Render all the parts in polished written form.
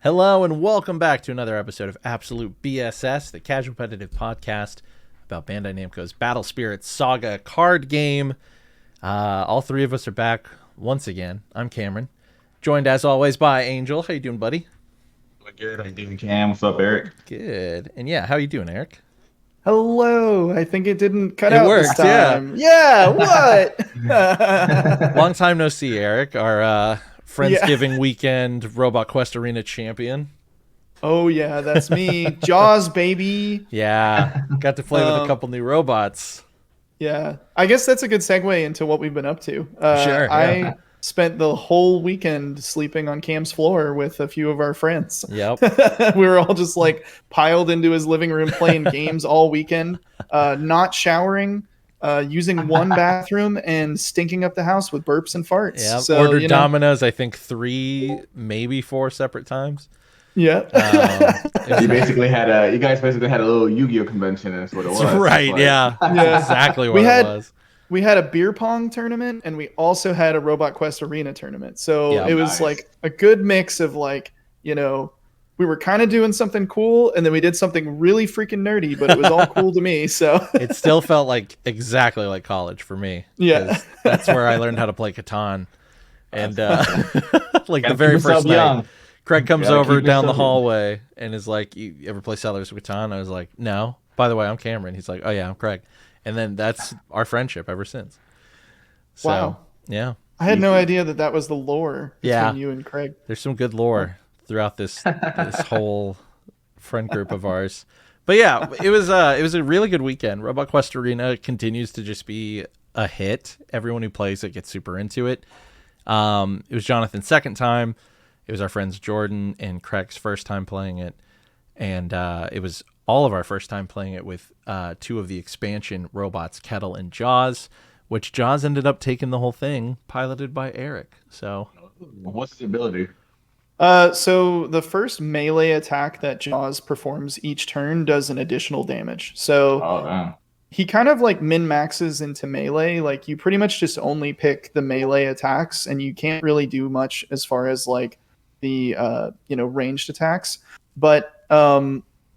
Hello and welcome back to another episode of Absolute BSS, the Casualpetitive podcast about Bandai Namco's Battle Spirits Saga card game. All three of us are back once again. I'm Cameron, joined as always by Angel. How you doing, buddy? Doing good. How you doing, Cam? What's up, Eric? Good. And yeah, how you doing, Eric? Hello. I think it didn't cut It out worked, this time. Yeah, what? Long time no see, Eric. Our Friendsgiving Yeah. weekend Robot Quest Arena champion. Oh yeah, that's me. Jaws, baby. Yeah, got to play with a couple new robots. Yeah. I guess that's a good segue into what we've been up to. Sure, yeah. I spent the whole weekend sleeping on Cam's floor with a few of our friends. Yep. We were all just like piled into his living room playing games all weekend, not showering, using one bathroom and stinking up the house with burps and farts. Yeah, So, ordered Domino's, I think 3, maybe 4 separate times. Yeah. You guys basically had a little Yu-Gi-Oh convention, and that's what it was. Right, Like, yeah. Yeah. Exactly what We had- it was. We had a beer pong tournament and we also had a Robot Quest Arena tournament. So Yeah, it was nice. like a good mix of like, we were kind of doing something cool and then we did something really freaking nerdy, but it was all cool to me. So It still felt like exactly like college for me. Yeah. 'Cause that's where I learned how to play Catan. And like the Gotta very keep first yourself night, young. Craig comes Gotta over keep down the yourself young. hallway and is like, "You ever play Settlers of Catan?" I was like, "No." By the way, I'm Cameron. He's like, "Oh yeah, I'm Craig." And then that's our friendship ever since. So, Wow. yeah. I had no idea that was the lore between Yeah. you and Craig. There's some good lore throughout this whole friend group of ours. But yeah, it was a really good weekend. Robot Quest Arena continues to just be a hit. Everyone who plays it gets super into it. It was Jonathan's second time. It was our friends Jordan and Craig's first time playing it. And it was all of our first time playing it with 2 of the expansion robots, Kettle and Jaws, which Jaws ended up taking the whole thing, piloted by Eric. So What's the ability? So the first melee attack that Jaws performs each turn does an additional damage. So Oh, damn. he kind of like min maxes into melee. Like you pretty much just only pick the melee attacks and you can't really do much as far as like the ranged attacks. But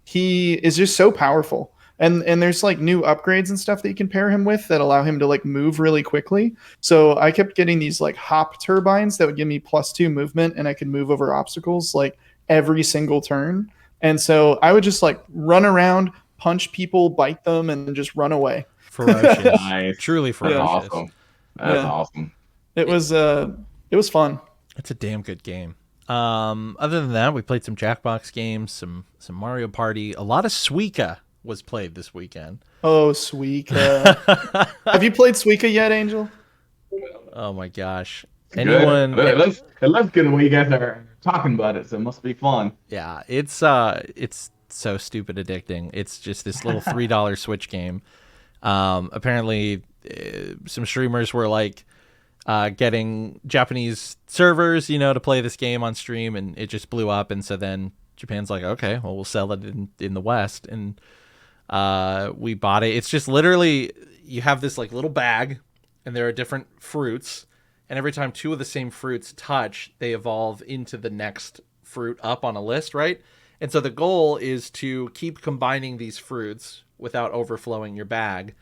he is just so powerful. And there's like new upgrades and stuff that you can pair him with that allow him to like move really quickly. So I kept getting these like hop turbines that would give me +2 movement and I could move over obstacles like every single turn. And so I would just like run around, punch people, bite them, and then just run away. ferocious. Nice. Truly That's ferocious. awesome. That's Yeah. awesome. It was fun. It's a damn good game. Other than that, we played some Jackbox games, some Mario Party. A lot of Suika was played this weekend. Oh, Suika. Have you played Suika yet, Angel? Oh my gosh. Good. Anyone? It looks good when you guys are talking about it, so it must be fun. Yeah, it's so stupid addicting. It's just this little $3 Switch game. Apparently, some streamers were like getting Japanese servers, to play this game on stream, and it just blew up. And so then Japan's like, okay, well, we'll sell it in the West, and we bought it. It's just literally you have this like little bag, and there are different fruits, and every time 2 of the same fruits touch, they evolve into the next fruit up on a list, right? And so the goal is to keep combining these fruits without overflowing your bag.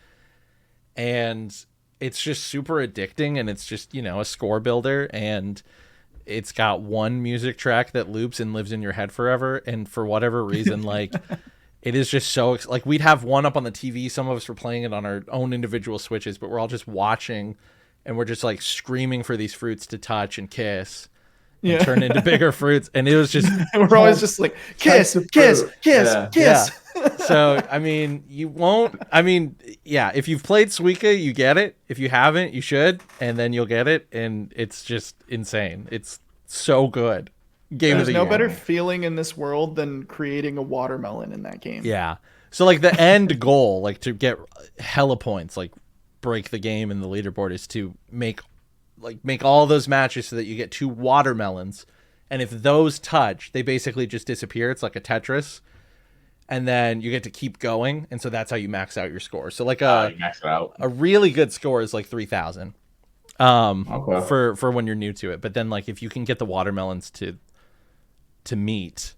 And it's just super addicting, and it's just, a score builder, and it's got one music track that loops and lives in your head forever. And for whatever reason, like, it is just so, like, we'd have one up on the TV. Some of us were playing it on our own individual Switches, but we're all just watching, and we're just like screaming for these fruits to touch and kiss and turn into bigger fruits. And it was just, We're always just like kiss, Types of kiss, fruit. kiss, Yeah. kiss. so, I mean, yeah, if you've played Suika, you get it. If you haven't, you should, and then you'll get it. And it's just insane. It's so good. Game of There's the no year. better feeling in this world than creating a watermelon in that game. Yeah. So like the end goal, like to get hella points, like break the game in the leaderboard, is to make all those matches so that you get 2 watermelons, and if those touch, they basically just disappear. It's like a Tetris, and then you get to keep going, and so that's how you max out your score. So like You max it out. a really good score is like 3,000 Okay. for when you're new to it. But then like if you can get the watermelons to to meet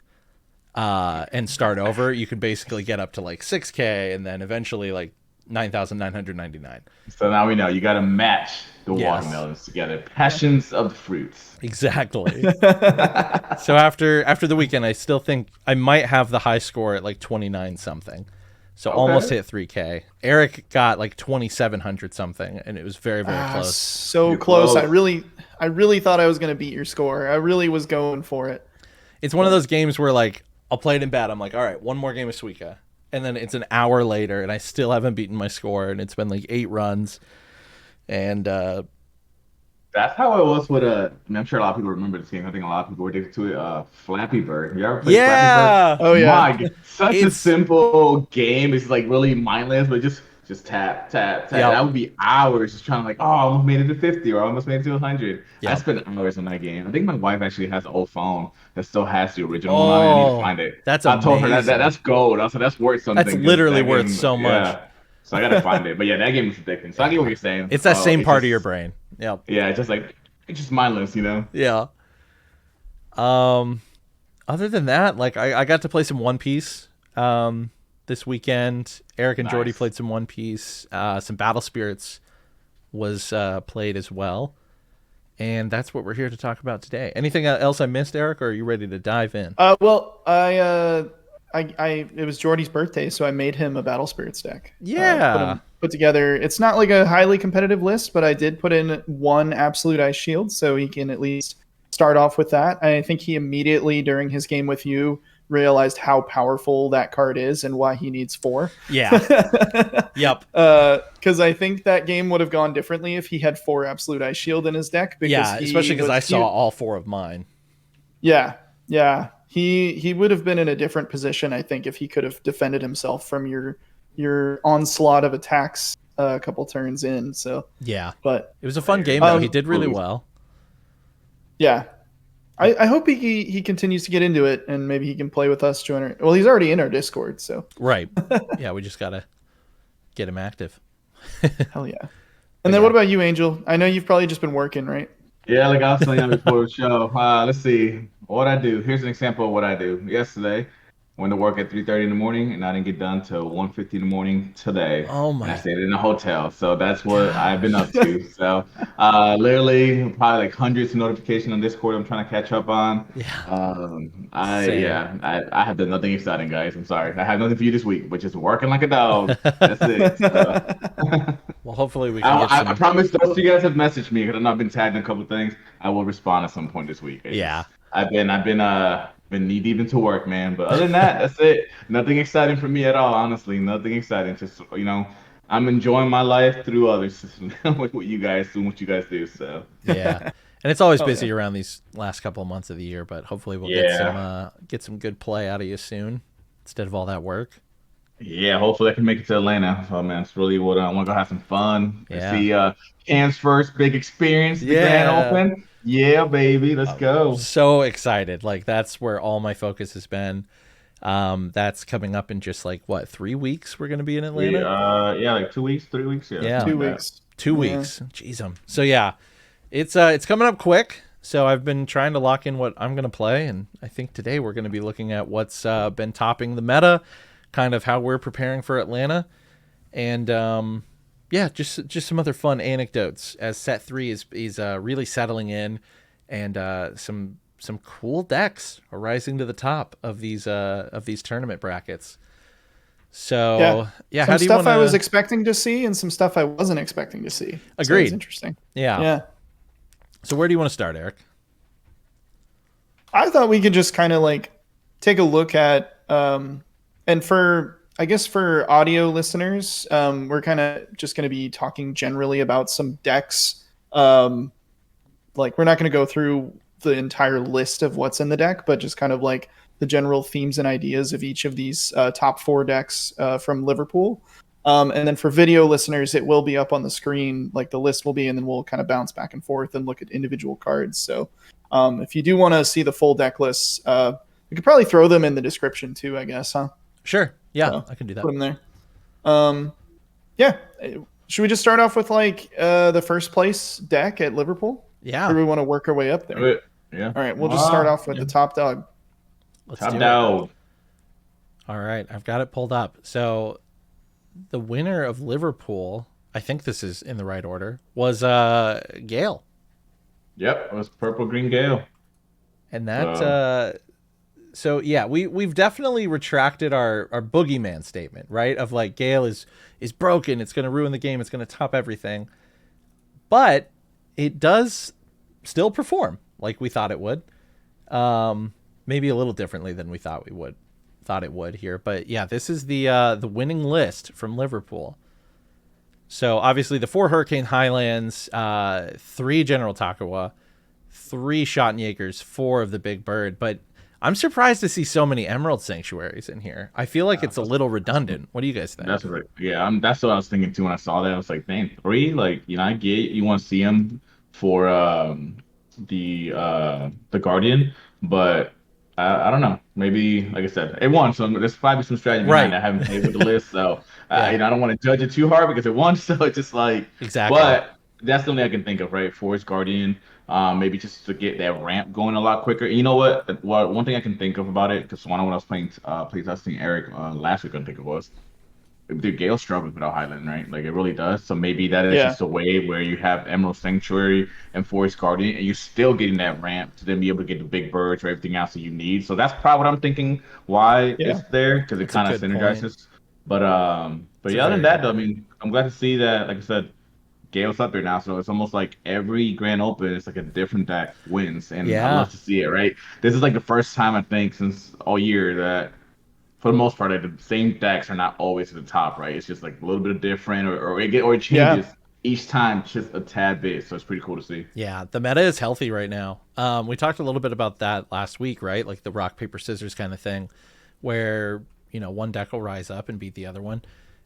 and start over, you could basically get up to like 6K and then eventually like 9,999. So now we know you got to match the Yes. watermelons together. Passions of the fruits. Exactly. So after the weekend, I still think I might have the high score at like 29 something. So almost hit 3K. Eric got like 2,700 something, and it was very, very close. So You're close. close. I really thought I was going to beat your score. I really was going for it. It's one of those games where like I'll play it in bed. I'm like, all right, one more game of Suica. And then it's an hour later, and I still haven't beaten my score, and it's been like 8 runs. And That's how it was with I'm sure a lot of people remember this game. I think a lot of people were addicted to it. Flappy Bird. You ever played yeah, Flappy Bird? Oh, yeah. My God. Such a It's- simple game. It's like really mindless, but just tap, tap, tap. Yep. That would be hours just trying to like, oh, I almost made it to 50 or I almost made it to 100. Yep. I spent hours on that game. I think my wife actually has an old phone that still has the original one on it. I need to find it. That's I told her amazing. that's gold. I said that's worth something. That's 'cause literally that worth game- so much. Yeah. So I gotta find it. But yeah, that game is addicting. So I get what you're saying. it's that same It's part just- of your brain. Yep. Yeah, it's just mindless, you know? Yeah. Other than that, like I got to play some One Piece this weekend. Eric and Jordy Nice. played some One Piece. Some Battle Spirits was played as well. And that's what we're here to talk about today. Anything else I missed, Eric, or are you ready to dive in? Well, it was Jordy's birthday, so I made him a Battle Spirits deck. Yeah. Put together. It's not like a highly competitive list, but I did put in one Absolute Ice Shield, so he can at least start off with that. I think he immediately, during his game with you, realized how powerful that card is and why he needs 4. Yeah. Yep. Because I think that game would have gone differently if he had 4 Absolute Ice Shield in his deck. Because Yeah, especially because I saw all 4 of mine. Yeah. He would have been in a different position, I think, if he could have defended himself from your onslaught of attacks a couple turns in. So Yeah. but It was a fun game, though. He did really well. yeah. I hope he continues to get into it and maybe he can play with us. Well, he's already in our Discord, so Right. Yeah, we just got to get him active. hell yeah. And then what about you, Angel? I know you've probably just been working, right? Yeah, like I was telling you before the show. Let's see what I do. Here's an example of what I do. Yesterday, went to work at 3:30 in the morning, and I didn't get done till 1:50 in the morning today. Oh my! And I stayed in a hotel, so that's what I've been up to. So, literally, probably like hundreds of notifications on Discord. I'm trying to catch up on. Same. I have done nothing exciting, guys. I'm sorry. I have nothing for you this week, but just working like a dog. That's it. So. Well, hopefully we can get some... I promise those of you guys have messaged me because I've not been tagged in a couple of things. I will respond at some point this week. Yeah. I've been knee deep into work, man. But other than that, that's it. Nothing exciting for me at all, honestly. Nothing exciting. Just I'm enjoying my life through others with what you guys do and what you guys do. So Yeah. And it's always busy around these last couple of months of the year, but hopefully we'll get some good play out of you soon instead of all that work. Yeah, hopefully I can make it to Atlanta. Oh man, it's really what I want to go have some fun. Yeah. See Cam's first big experience, the grand open. Yeah, baby, let's go. So excited. Like that's where all my focus has been. That's coming up in just like what, 3 weeks we're gonna be in Atlanta? Yeah, like 2 weeks, 3 weeks, Yeah. 2 weeks. 2 weeks. Jeez. So yeah. It's coming up quick. So I've been trying to lock in what I'm gonna play, and I think today we're gonna be looking at what's been topping the meta, kind of how we're preparing for Atlanta, and just some other fun anecdotes as set 3 is really settling in, and some cool decks are rising to the top of these tournament brackets. So yeah, some how do you stuff wanna... I was expecting to see and some stuff I wasn't expecting to see. Agreed. So it's interesting. Yeah. So where do you want to start, Eric? I thought we could just kind of like take a look at and for audio listeners, we're kind of just going to be talking generally about some decks. Like we're not going to go through the entire list of what's in the deck, but just kind of like the general themes and ideas of each of these top 4 decks from Liverpool. And then for video listeners, it will be up on the screen, like the list will be, and then we'll kind of bounce back and forth and look at individual cards. So if you do want to see the full deck lists, we could probably throw them in the description too, I guess, huh? Sure. Yeah, So, I can do that. Put them there. Yeah. Should we just start off with like the first place deck at Liverpool? Yeah. Or do we want to work our way up there? Yeah. All right, we'll just start off with the top dog. Let's Top do it. dog. All right, I've got it pulled up. So the winner of Liverpool, I think this is in the right order, was Gale. Yep, it was Purple Green Gale. And that So so yeah, we've definitely retracted our boogeyman statement, right? Of like Gale is broken, it's gonna ruin the game, it's gonna top everything. But it does still perform like we thought it would. Maybe a little differently than we thought it would here. But yeah, this is the winning list from Liverpool. So obviously the 4 Hurricane Highlands, 3 General Takawa, 3 Schottenjägers, 4 of the Big Bird. But I'm surprised to see so many Emerald Sanctuaries in here. I feel like it's a little redundant. What do you guys think? that's right. Yeah, that's what I was thinking too when I saw that. I was like, man, 3? Like, I get you want to see him for the Guardian, but I don't know. Maybe, like I said, it won, so there's probably some strategy behind Right. it. I haven't played with the list, so Yeah. I don't want to judge it too hard because it won. So it's just like, Exactly. but that's the only I can think of, right? Forest Guardian, maybe just to get that ramp going a lot quicker. And you know what? Well, one thing I can think of about it, because when I was playing playtesting Eric last week, I think it was. Dude, Gale struggles without Highland, right? Like it really does. So maybe that is Yeah. just a way where you have Emerald Sanctuary and Forest Guardian, and you're still getting that ramp to then be able to get the big birds or everything else that you need. So that's probably what I'm thinking. Why Yeah. it's there because it That's a kind of good synergizes. But It's a yeah, other very than that, good though, I point. mean, I'm glad to see that. Like I said, Gale's up there now, so it's almost like every Grand Open, it's like a different deck wins, and I Yeah. love to see it. Right, this is like the first time I think since all year that for the most part, like, the same decks are not always at the top, right? It's just like a little bit different, or it Yeah. changes each time just a tad bit. So it's pretty cool to see. Yeah, the meta is healthy right now. We talked a little bit about that last week, right? Like the rock paper scissors kind of thing, where one deck will rise up and beat the other one,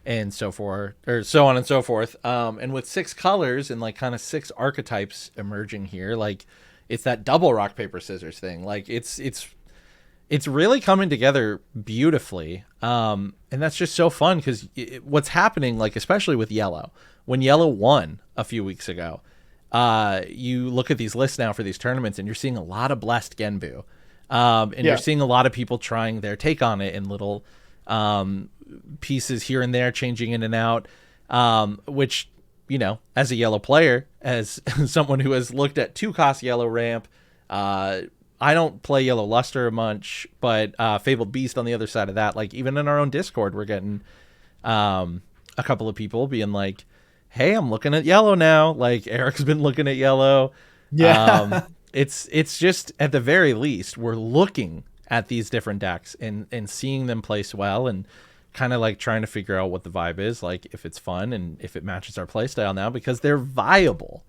and so forth, or so on and so forth. And with 6 colors and like kind of 6 archetypes emerging here, like it's that double rock paper scissors thing. Like it's really coming together beautifully. And that's just so fun because what's happening, like especially with yellow, when yellow won a few weeks ago, you look at these lists now for these tournaments and you're seeing a lot of blessed Genbu. And you're seeing a lot of people trying their take on it in little pieces here and there, changing in and out, which, as a yellow player, as someone who has looked at 2-cost yellow ramp, I don't play Yellow Luster much, but Fabled Beast on the other side of that, like even in our own Discord, we're getting a couple of people being like, hey, I'm looking at yellow now. Like Eric's been looking at yellow. Yeah. It's just at the very least, we're looking at these different decks and seeing them place well and kind of like trying to figure out what the vibe is, like if it's fun and if it matches our playstyle now because they're viable.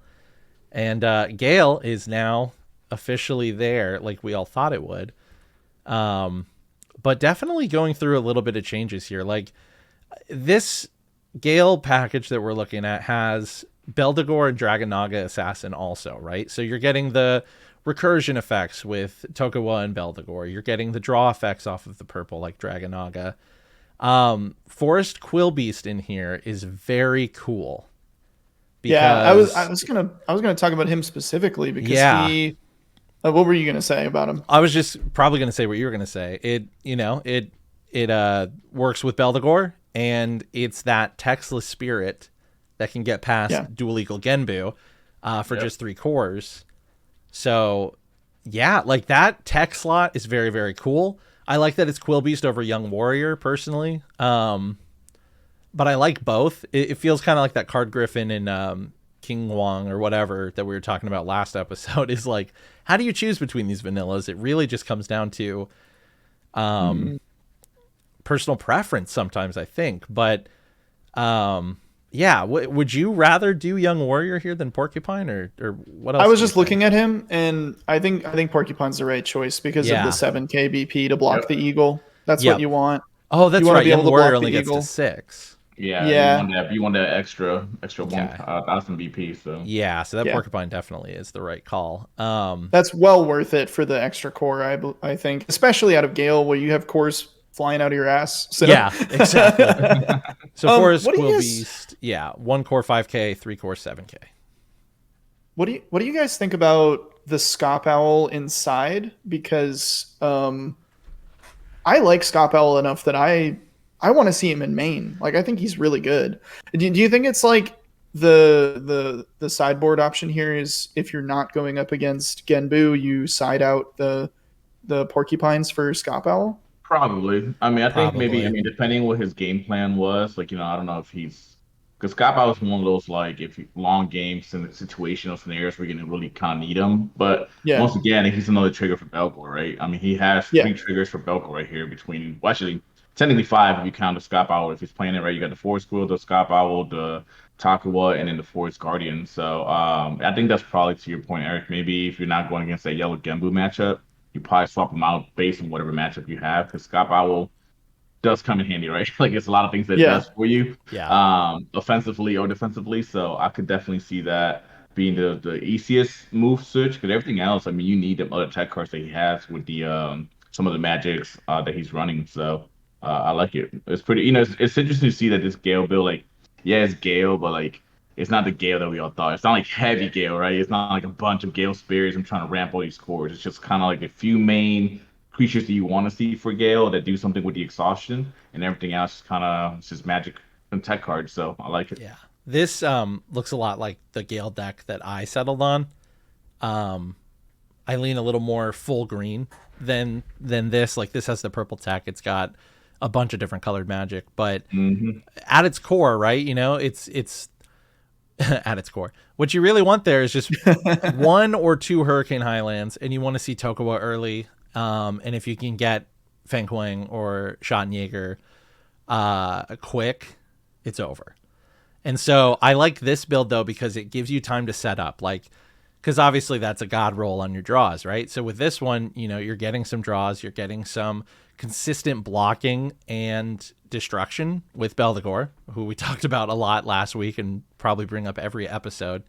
And Gale is now officially there like we all thought it would, but definitely going through a little bit of changes here. Like this Gale package that we're looking at has Beldegor and Dragonaga Assassin also, right? So you're getting the recursion effects with Tokawa and Beldegor, you're getting the draw effects off of the purple like Dragonaga. Forest Quillbeast in here is very cool because I was gonna talk about him specifically because he. What were you gonna say about him? I was just probably gonna say what you were gonna say. It works with Beldegor, and it's that textless spirit that can get past dual eagle Genbu for just 3 cores. So yeah, like that tech slot is very, very cool. I like that it's Quillbeast over Young Warrior personally. But I like both. It feels kind of like that Card Griffin and King Wong or whatever that we were talking about last episode is like, how do you choose between these vanillas? It really just comes down to personal preference sometimes, I think. But would you rather do Young Warrior here than Porcupine or what else? I was just looking at him and I think Porcupine's the right choice because of the 7k BP to block the eagle. That's what you want. Oh, that's you want right. to be Young able to Warrior block only the gets eagle. to 6. Yeah. You want that extra 1,000 BP. So so that Porcupine definitely is the right call. That's well worth it for the extra core, I think, especially out of Gale where you have cores flying out of your ass. So. Yeah, exactly. So Forest Quillbeast, 1 core 5k, 3 core 7k. What do you guys think about the Scop Owl inside? Because I like Scott Bell enough that I want to see him in main. Like, I think he's really good. Do you think it's like the sideboard option here is if you're not going up against Genbu, you side out the porcupines for Scott Bell? Probably. I mean, I think maybe, I Probably. mean, depending what his game plan was, like, I don't know if he's, because Scott Bauer is one of those, like, if you, long games and situational scenarios where you're going to really kind of need him. But Yeah. once again, he's another trigger for Belgor, right? I mean, he has Yeah. 3 triggers for Belgor right here between, well, actually, technically 5 if you count the Scott Bauer. If he's playing it right, you got the Forest Squirrel, the Scott Bauer, the Takawa, and then the Forest Guardian. So I think that's probably to your point, Eric. Maybe if you're not going against that yellow Genbu matchup, you probably swap them out based on whatever matchup you have, because Scott Bauer does come in handy, right? Like it's a lot of things that it Yeah. does for you, Yeah. offensively or defensively. So I could definitely see that being the easiest move switch, because everything else, I mean, you need the other tech cards that he has with the some of the magics that he's running. So I like it. It's pretty, it's interesting to see that this Gale build, like, yeah, it's Gale, but like it's not the Gale that we all thought. It's not like heavy Gale, right? It's not like a bunch of Gale spirits. I'm trying to ramp all these cores. It's just kind of like a few main creatures that you want to see for Gale that do something with the exhaustion, and everything else is kind of just magic and tech cards. So I like it. Yeah. This looks a lot like the Gale deck that I settled on. I lean a little more full green than this. Like this has the purple tech. It's got a bunch of different colored magic, but at its core, right? It's at its core. What you really want there is just 1 or 2 Hurricane Highlands, and you want to see Tokuwa early. And if you can get Feng Huang or Schottenjäger quick, it's over. And so I like this build, though, because it gives you time to set up. Like, because obviously that's a god roll on your draws, right? So with this one, you're getting some draws, you're getting some consistent blocking and destruction with Beldegor, who we talked about a lot last week and probably bring up every episode.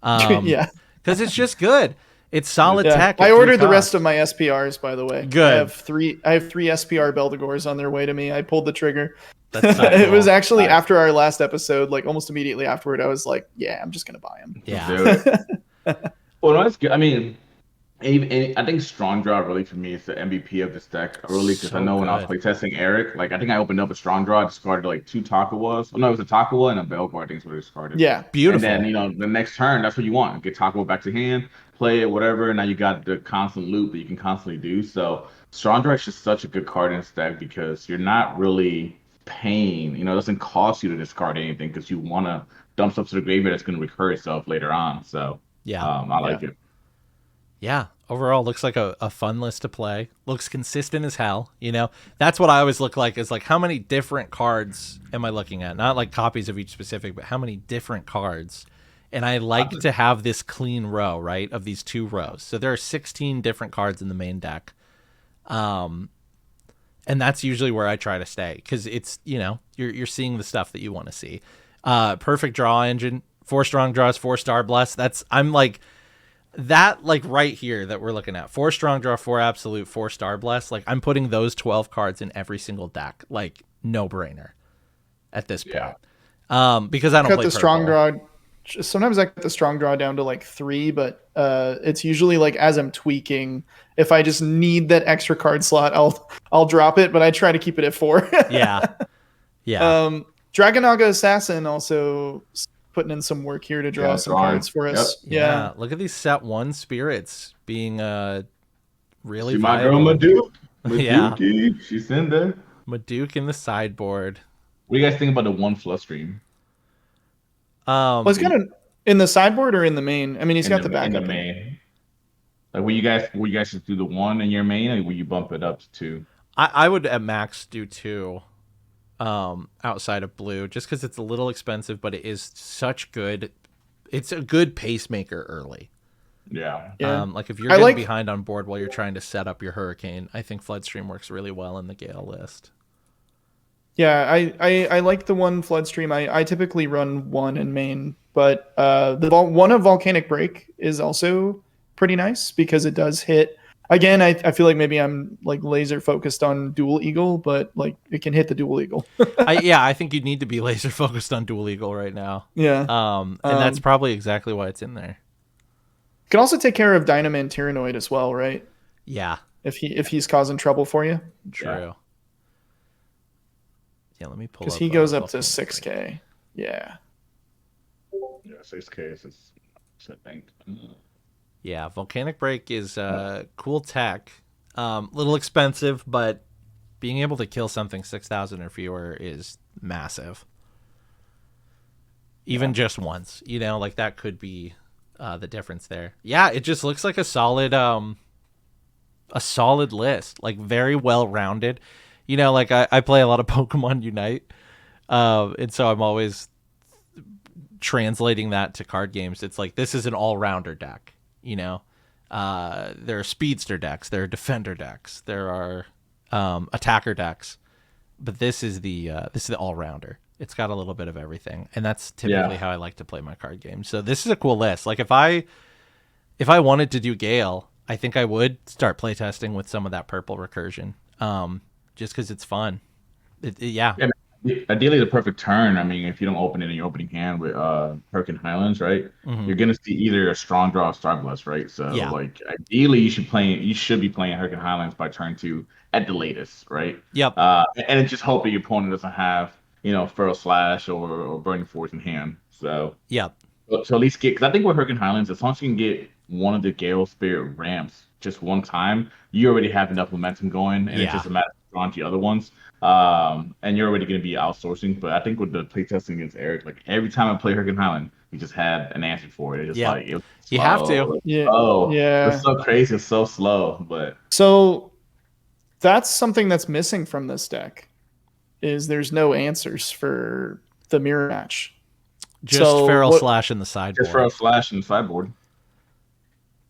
Yeah. Because it's just good. It's solid tech. I ordered the rest of my SPRs, by the way. Good. I have three SPR Beldegors on their way to me. I pulled the trigger. That's so It was cool. actually after our last episode, like almost immediately afterward, I was like, yeah, I'm just going to buy them. Yeah. Well, no, that's good. I mean, I think Strong Draw really for me is the MVP of this deck early, because So I know when I was good. playtesting Eric, like I think I opened up a Strong Draw, discarded like 2 Takawas. Oh, no, it was a Takawa and a Belgor, I think is what I discarded. Yeah. Beautiful. And then, the next turn, that's what you want. Get Takawa back to hand, play it, whatever. And now you got the constant loop that you can constantly do. So Strong Draw is just such a good card in this deck because you're not really paying, it doesn't cost you to discard anything because you want to dump stuff to the graveyard that's going to recur itself later on. So Yeah. I like it. Yeah. Overall, looks like a fun list to play. Looks consistent as hell. That's what I always look like, is like, how many different cards am I looking at? Not like copies of each specific, but how many different cards. And I like to have this clean row, right, of these 2 rows. So there are 16 different cards in the main deck. And that's usually where I try to stay, because it's, you're seeing the stuff that you want to see. Perfect draw engine, 4 strong draws, 4 star bless. I'm like that, like right here that we're looking at, 4 strong draw, 4 absolute, 4 star bless. Like I'm putting those 12 cards in every single deck, like no brainer at this point. Because I don't Cut play the strong purple. draw. Sometimes I cut the strong draw down to like 3, but it's usually like as I'm tweaking. If I just need that extra card slot, I'll drop it, but I try to keep it at 4. Yeah. Dragonaga Assassin also putting in some work here to draw some cards for us. Yep. Yeah. Look at these set 1 spirits being really See my girl viable. Maduke. Yeah. She's in there. Maduke in the sideboard. What do you guys think about the 1 flush stream? Well, he's got in the sideboard or in the main? I mean, he's got the backup. In the main. Like, will you guys just do the 1 in your main, or will you bump it up to 2? I would at max do 2 outside of blue, just because it's a little expensive, but it is such good. It's a good pacemaker early. Yeah. Like if you're getting behind on board while you're trying to set up your Hurricane, I think Floodstream works really well in the Gale list. Yeah, I like the 1 Floodstream. I typically run 1 in main, but the one of Volcanic Break is also pretty nice because it does hit. Again, I feel like maybe I'm like laser focused on Dual Eagle, but like it can hit the Dual Eagle. I think you need to be laser focused on Dual Eagle right now. Yeah. And that's probably exactly why it's in there. Can also take care of Dynaman Tyrannoid as well, right? Yeah. if he's causing trouble for you. True. Yeah, let me pull Because up. he goes up to Volcanic 6K. Yeah. Yeah, 6K is I think. Yeah, Volcanic Break is cool tech. Little expensive, but being able to kill something 6,000 or fewer is massive. Even just once, like that could be the difference there. Yeah, it just looks like a solid list, like very well rounded. Like I play a lot of Pokemon Unite, and so I'm always translating that to card games. It's like this is an all rounder deck. There are speedster decks, there are defender decks, there are attacker decks, but this is the all rounder. It's got a little bit of everything, and that's typically how I like to play my card games. So this is a cool list. Like if I wanted to do Gale, I think I would start playtesting with some of that purple recursion, just because it's fun. Yeah. Ideally, the perfect turn. I mean, if you don't open it in your opening hand with Hurricane Highlands, right? Mm-hmm. You're gonna see either a strong draw or Starblast, right? So, Yeah. like, ideally, you should be playing Hurricane Highlands by turn 2 at the latest, right? Yep. And it's just hoping your opponent doesn't have, Feral Slash or Burning Force in hand. So, Yep. so at least because I think with Hurricane Highlands, as long as you can get one of the Gale Spirit ramps just one time, you already have enough momentum going, and it's just a matter of drawing the other ones. And you're already going to be outsourcing. But I think with the playtesting against Eric, like every time I play Hurricane Highland, he just had an answer for it. It's just like it was slow. You have to. Yeah. Oh, Yeah. it's so crazy. It's so slow. But so that's something that's missing from this deck. Is there's no answers for the mirror match. Just Feral Slash in the sideboard. Just Feral Slash in the sideboard.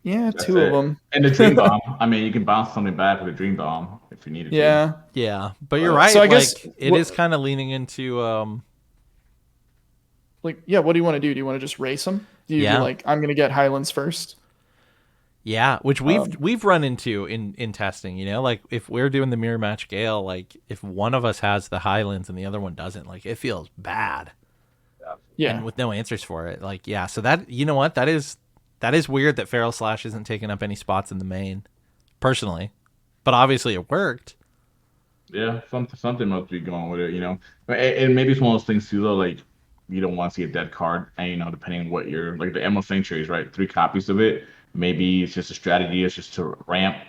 Yeah, that's 2 of them. And the Dream Bomb. I mean, you can bounce something back with a Dream Bomb if you needed to. Yeah. But you're right. So I guess it is kind of leaning into what do you want to do? Do you want to just race them? Do you be like, I'm going to get Highlands first? Yeah, which we've run into in testing, like if we're doing the mirror match Gale, like if one of us has the Highlands and the other one doesn't, like it feels bad. Yeah. And with no answers for it. Like, yeah, so that, what, that is weird that Feral Slash isn't taking up any spots in the main, personally. But obviously it worked. Yeah, something must be going with it, And maybe it's one of those things too, though, like you don't want to see a dead card, and depending on what you're like the Emerald Sanctuaries, right? 3 copies of it. Maybe it's just a strategy. It's just to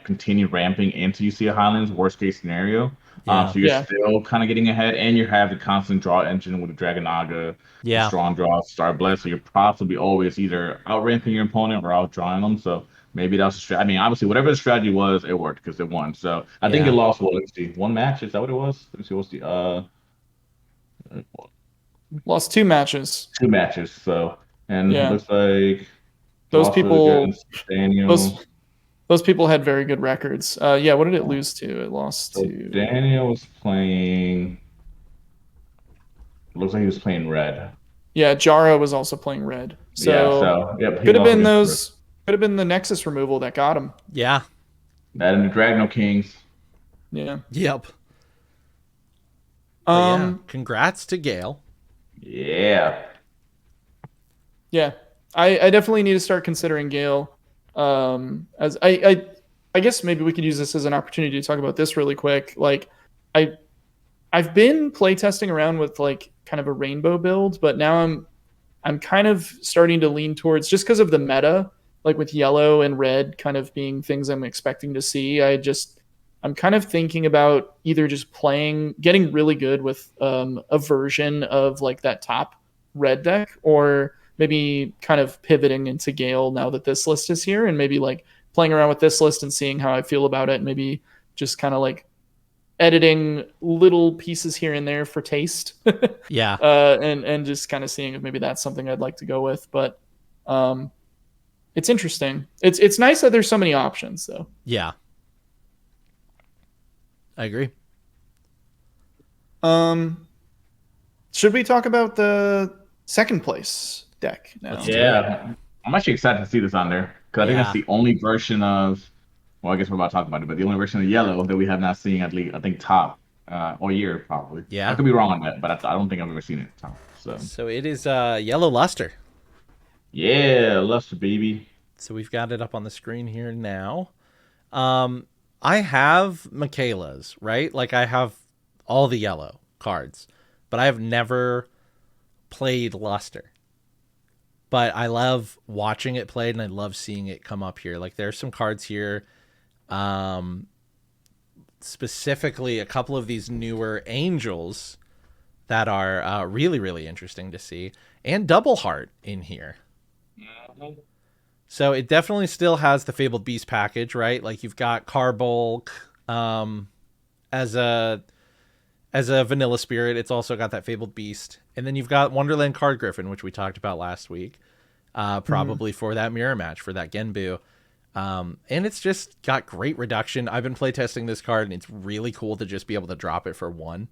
continue ramping until you see a Highlands. Worst case scenario. So you're still kind of getting ahead, and you have the constant draw engine with the Dragonaga, the strong draw, Starblast. So you're probably always either out ramping your opponent or out drawing them. So maybe that's a strategy. I mean, obviously, whatever the strategy was, it worked because it won. So I think it lost. Well, let's see, 1 match. Is that what it was? Let me see. What's the lost 2 matches. 2 matches. So it looks like. Those people had very good records. What did it lose to? It lost to Daniel was playing. Looks like he was playing red. Yeah, Jara was also playing red. Could have been the Nexus removal that got him. Yeah. That and the Dragno Kings. Yeah. Yep. Congrats to Gale. Yeah. Yeah. I definitely need to start considering Gale. As I guess maybe we could use this as an opportunity to talk about this really quick. Like I've been playtesting around with like kind of a rainbow build, but now I'm kind of starting to lean towards, just because of the meta, like with yellow and red kind of being things I'm expecting to see. I'm kind of thinking about either just getting really good with a version of like that top red deck, or maybe kind of pivoting into Gale now that this list is here, and maybe like playing around with this list and seeing how I feel about it. Maybe just kind of like editing little pieces here and there for taste. Yeah. And just kind of seeing if maybe that's something I'd like to go with. But it's interesting. It's nice that there's so many options though. Yeah. I agree. Should we talk about the second place deck now? Yeah, I'm actually excited to see this on there because I think that's the only version of. Well, I guess we're about to talk about it, but the only version of yellow that we have not seen at least, I think, top all year probably. Yeah, I could be wrong on that, but I don't think I've ever seen it top. So it is yellow luster. Yeah, luster baby. So we've got it up on the screen here now. I have Michaela's, right? Like I have all the yellow cards, but I have never played Luster. But I love watching it played and I love seeing it come up here. Like there's some cards here, um, specifically a couple of these newer angels that are really, really interesting to see, and Double Heart in here. So it definitely still has the Fabled Beast package, right? Like you've got Carbulk as a vanilla spirit. It's also got that Fabled Beast, and then you've got Wonderland Card Griffin, which we talked about last week, probably for that mirror match for that Genbu. And it's just got great reduction. I've been playtesting this card, and it's really cool to just be able to drop it for one.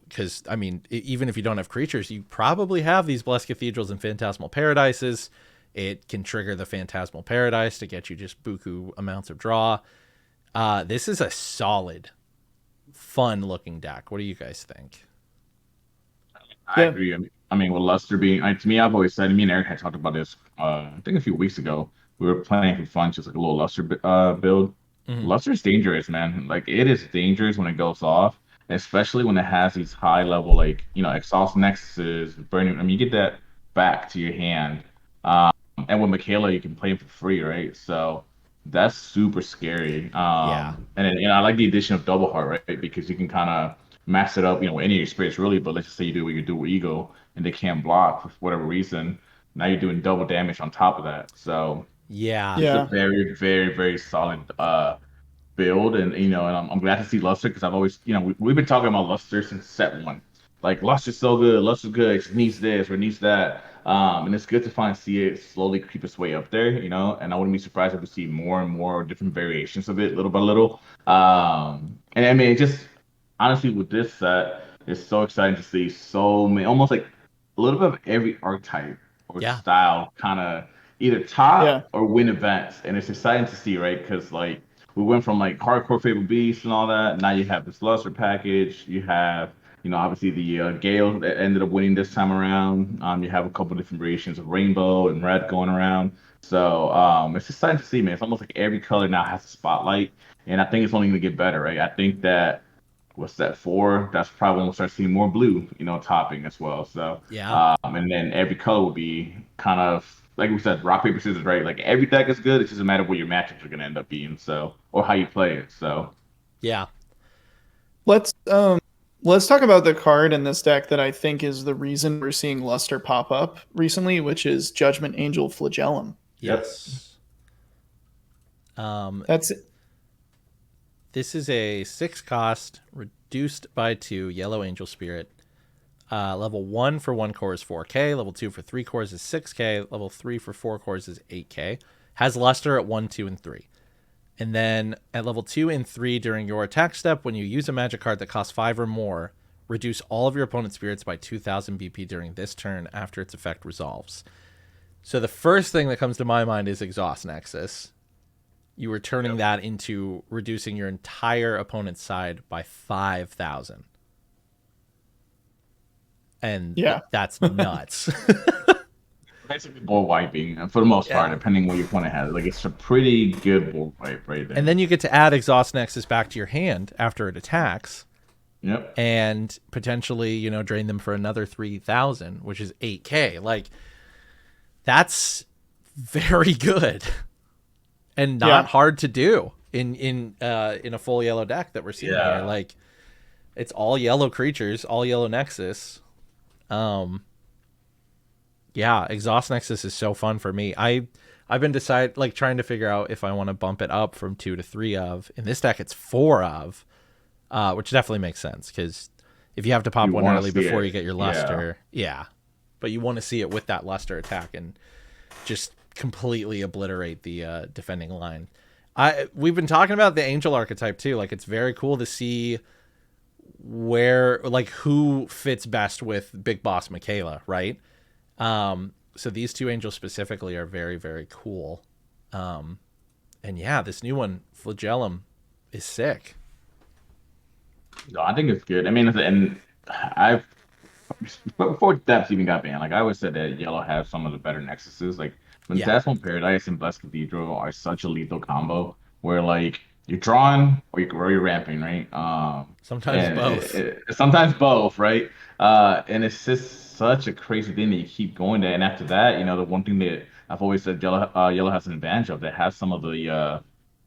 Because I mean, even if you don't have creatures, you probably have these Blessed Cathedrals and Phantasmal Paradises. It can trigger the Phantasmal Paradise to get you just buku amounts of draw. This is a solid, fun-looking deck. What do you guys think? I agree. I mean, with Luster being, to me, I've always said, me and Eric had talked about this, I think a few weeks ago. We were playing for fun, just like a little Luster build. Mm-hmm. Luster's dangerous, man. Like, it is dangerous when it goes off, especially when it has these high level, like, exhaust nexuses, burning. I mean, you get that back to your hand. Um, and with Michaela, you can play him for free, right? So that's super scary. Yeah. And then, I like the addition of Double Heart, right? Because you can kind of max it up, with any of your spirits really, but let's just say you do what you do with Ego and they can't block for whatever reason. Now you're doing double damage on top of that. So Yeah. it's a very, very, very solid build, and I'm glad to see Luster because I've always, we've been talking about Luster since set one. Like Luster's so good, Luster's good, it just needs this or needs that. And it's good to finally see it slowly creep its way up there, and I wouldn't be surprised if we see more and more different variations of it little by little. And I mean, it just honestly with this set, it's so exciting to see so many, almost like a little bit of every archetype or Yeah. style kind of either top or win events, and it's exciting to see, right? Because like we went from like hardcore Fable Beast and all that. Now you have this Luster package. You have, obviously the Gale that ended up winning this time around. You have a couple different variations of Rainbow and Red going around. So it's exciting to see, man. It's almost like every color now has a spotlight, and I think it's only going to get better, right? I think that what's that for? That's probably when we'll start seeing more blue, topping as well. So Yeah. and then every color will be kind of like we said, rock paper scissors, right? Like every deck is good. It's just a matter of what your matchups are going to end up being, so or how you play it. So Yeah. Let's talk about the card in this deck that I think is the reason we're seeing Luster pop up recently, which is Judgment Angel Flagellum. Yes. That's it. This is a 6 cost, reduced by 2, Yellow Angel Spirit. Level 1 for 1 core is 4k. Level 2 for 3 cores is 6k. Level 3 for 4 cores is 8k. Has Luster at 1, 2, and 3. And then at level 2 and 3 during your attack step, when you use a magic card that costs 5 or more, reduce all of your opponent's spirits by 2,000 BP during this turn after its effect resolves. So the first thing that comes to my mind is Exhaust Nexus. You were turning that into reducing your entire opponent's side by 5,000. And that's nuts. basically board wiping for the most part, depending what your opponent has. Like it's a pretty good board wipe right there. And then you get to add Exhaust Nexus back to your hand after it attacks. Yep. And potentially, drain them for another 3,000, which is 8k. Like that's very good. And not hard to do in a full yellow deck that we're seeing here. Like it's all yellow creatures, all yellow Nexus. Exhaust Nexus is so fun for me. I've been trying to figure out if I want to bump it up from 2 to 3 of. In this deck, it's 4 of, which definitely makes sense because if you have to pop one early before you get your Luster, but you want to see it with that Luster attack and just completely obliterate the defending line. We've been talking about the Angel archetype too. Like it's very cool to see who fits best with Big Boss Michaela, right? So these two angels specifically are very, very cool. And this new one, Flagellum, is sick. No, I think it's good. I mean, and I've before Depths even got banned, like I always said that Yellow has some of the better nexuses. Like Phantasmal Paradise and Blessed Cathedral are such a lethal combo. where like you're drawing or you're ramping, right? Sometimes And both. sometimes both, right? And it's just such a crazy thing that you keep going there. And after that, the one thing that I've always said Yellow has an advantage of, that has some of the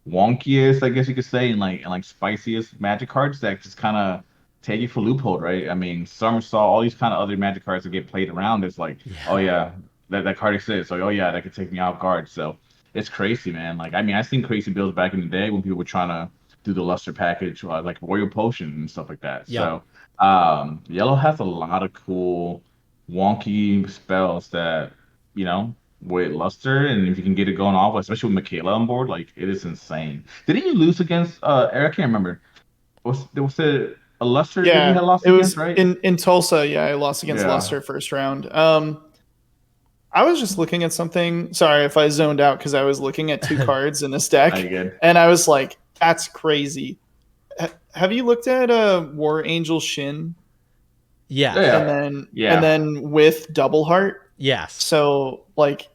wonkiest, I guess you could say, and like spiciest magic cards that just kind of take you for loophole, right? I mean, Summersault, all these kind of other magic cards that get played around is like, oh Yeah. yeah, that card exists. So oh yeah, that could take me off guard. So it's crazy, man. Like I mean, I seen crazy builds back in the day when people were trying to do the Luster package, like Royal Potion and stuff like that. Yep. So Yellow has a lot of cool, wonky spells that with Luster, and if you can get it going off, especially with Michaela on board, like it is insane. Didn't you lose against Eric? I can't remember. Was it a Luster that you Yeah, had lost it against, was right? in Tulsa. Yeah, I lost against Yeah. Leicester first round. I was just looking at something. Sorry if I zoned out because I was looking at two cards in this Are deck, you good? and I was like, "That's crazy." Have you looked at War Angel Shin Yes. and Yeah. Yeah. then with Double Heart? Yes. So like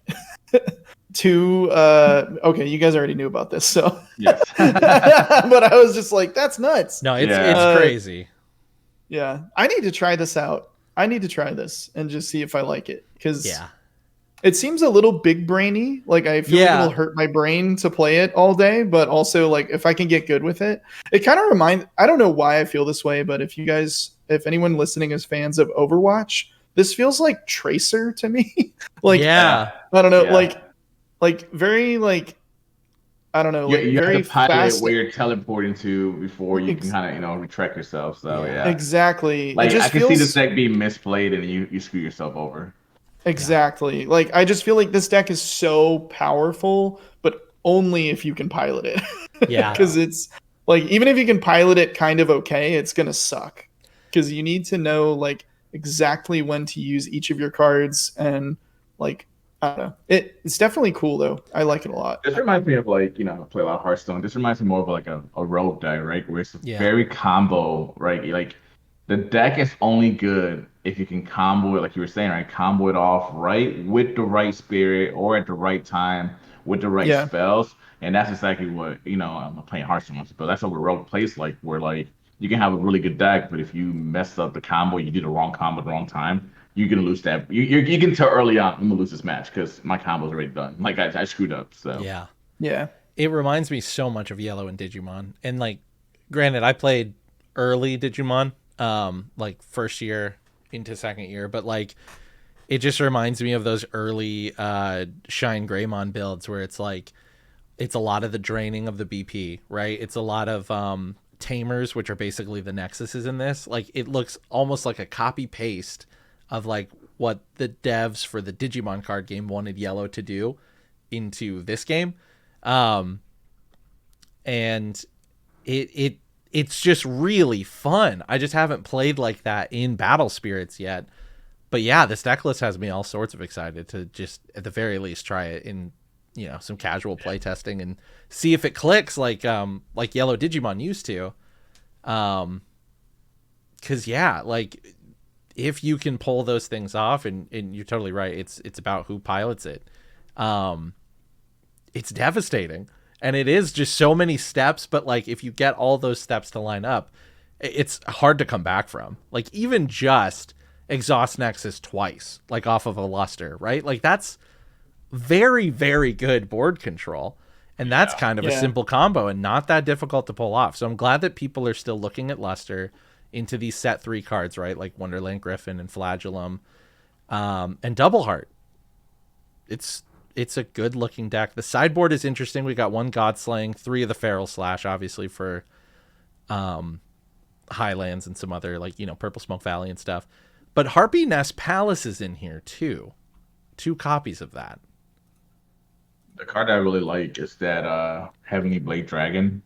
two. Okay, you guys already knew about this, so Yes. but I was just like, "That's nuts." No, it's Yeah. crazy. Yeah, I need to try this out. I need to try this and just see if I like it because Yeah. it seems a little big brainy. Like I feel like Yeah. it'll hurt my brain to play it all day, but also like if I can get good with it, it kind of reminds. I don't know why I feel this way, but if anyone listening is fans of Overwatch, this feels like Tracer to me. Like Yeah. I don't know, Yeah. like very like I don't know, like You have to very pilot fast. where you're teleporting to before you can Ex- kind of retract yourself. So Yeah. yeah. exactly. It Like I just can see this feels deck being misplayed and you screw yourself over. Yeah. exactly. Like I just feel like this deck is so powerful, but only if you can pilot it. Yeah. Because it's like even if you can pilot it kind of okay, it's gonna suck. Because you need to know like exactly when to use each of your cards and like I don't know. It's definitely cool though. I like it a lot. This reminds me of like, I play a lot of Hearthstone. This reminds me more of like a rogue deck, right? Where it's Yeah. very combo, right? Like the deck is only good if you can combo it, like you were saying, right? Combo it off right with the right spirit or at the right time with the right Yeah. spells. And that's exactly what, I'm playing Hearthstone, but that's what rogue plays like, where like you can have a really good deck, but if you mess up the combo, you do the wrong combo at the wrong time, you're gonna lose that. You can tell early on, I'm gonna lose this match because my combo's already done. Like I screwed up. So Yeah. Yeah. It reminds me so much of Yellow and Digimon. And like granted, I played early Digimon, like first year into second year, but like it just reminds me of those early Shine Greymon builds where it's like it's a lot of the draining of the BP, right? It's a lot of tamers, which are basically the nexuses in this. Like it looks almost like a copy paste of like what the devs for the Digimon card game wanted Yellow to do into this game. Um, and it's just really fun. I just haven't played like that in Battle Spirits yet. But yeah, this deck list has me all sorts of excited to just at the very least try it in some casual play testing and see if it clicks like Yellow Digimon used to. Cause yeah, like if you can pull those things off, and you're totally right, it's about who pilots it. It's devastating, and it is just so many steps, but like if you get all those steps to line up, it's hard to come back from. Like even just exhaust Nexus twice, like off of a Luster, right? Like that's very, very good board control. And that's kind of a Yeah. simple combo and not that difficult to pull off. So I'm glad that people are still looking at Luster into these set 3 cards, right? Like Wonderland Griffin and Flagellum, and Double Heart. It's a good looking deck. The sideboard is interesting. We got 1 Godslaying, 3 of the Feral Slash, obviously for Highlands and some other like Purple Smoke Valley and stuff. But Harpy Nest Palace is in here too. 2 copies of that. the card I really like is that Heavenly Blade Dragon.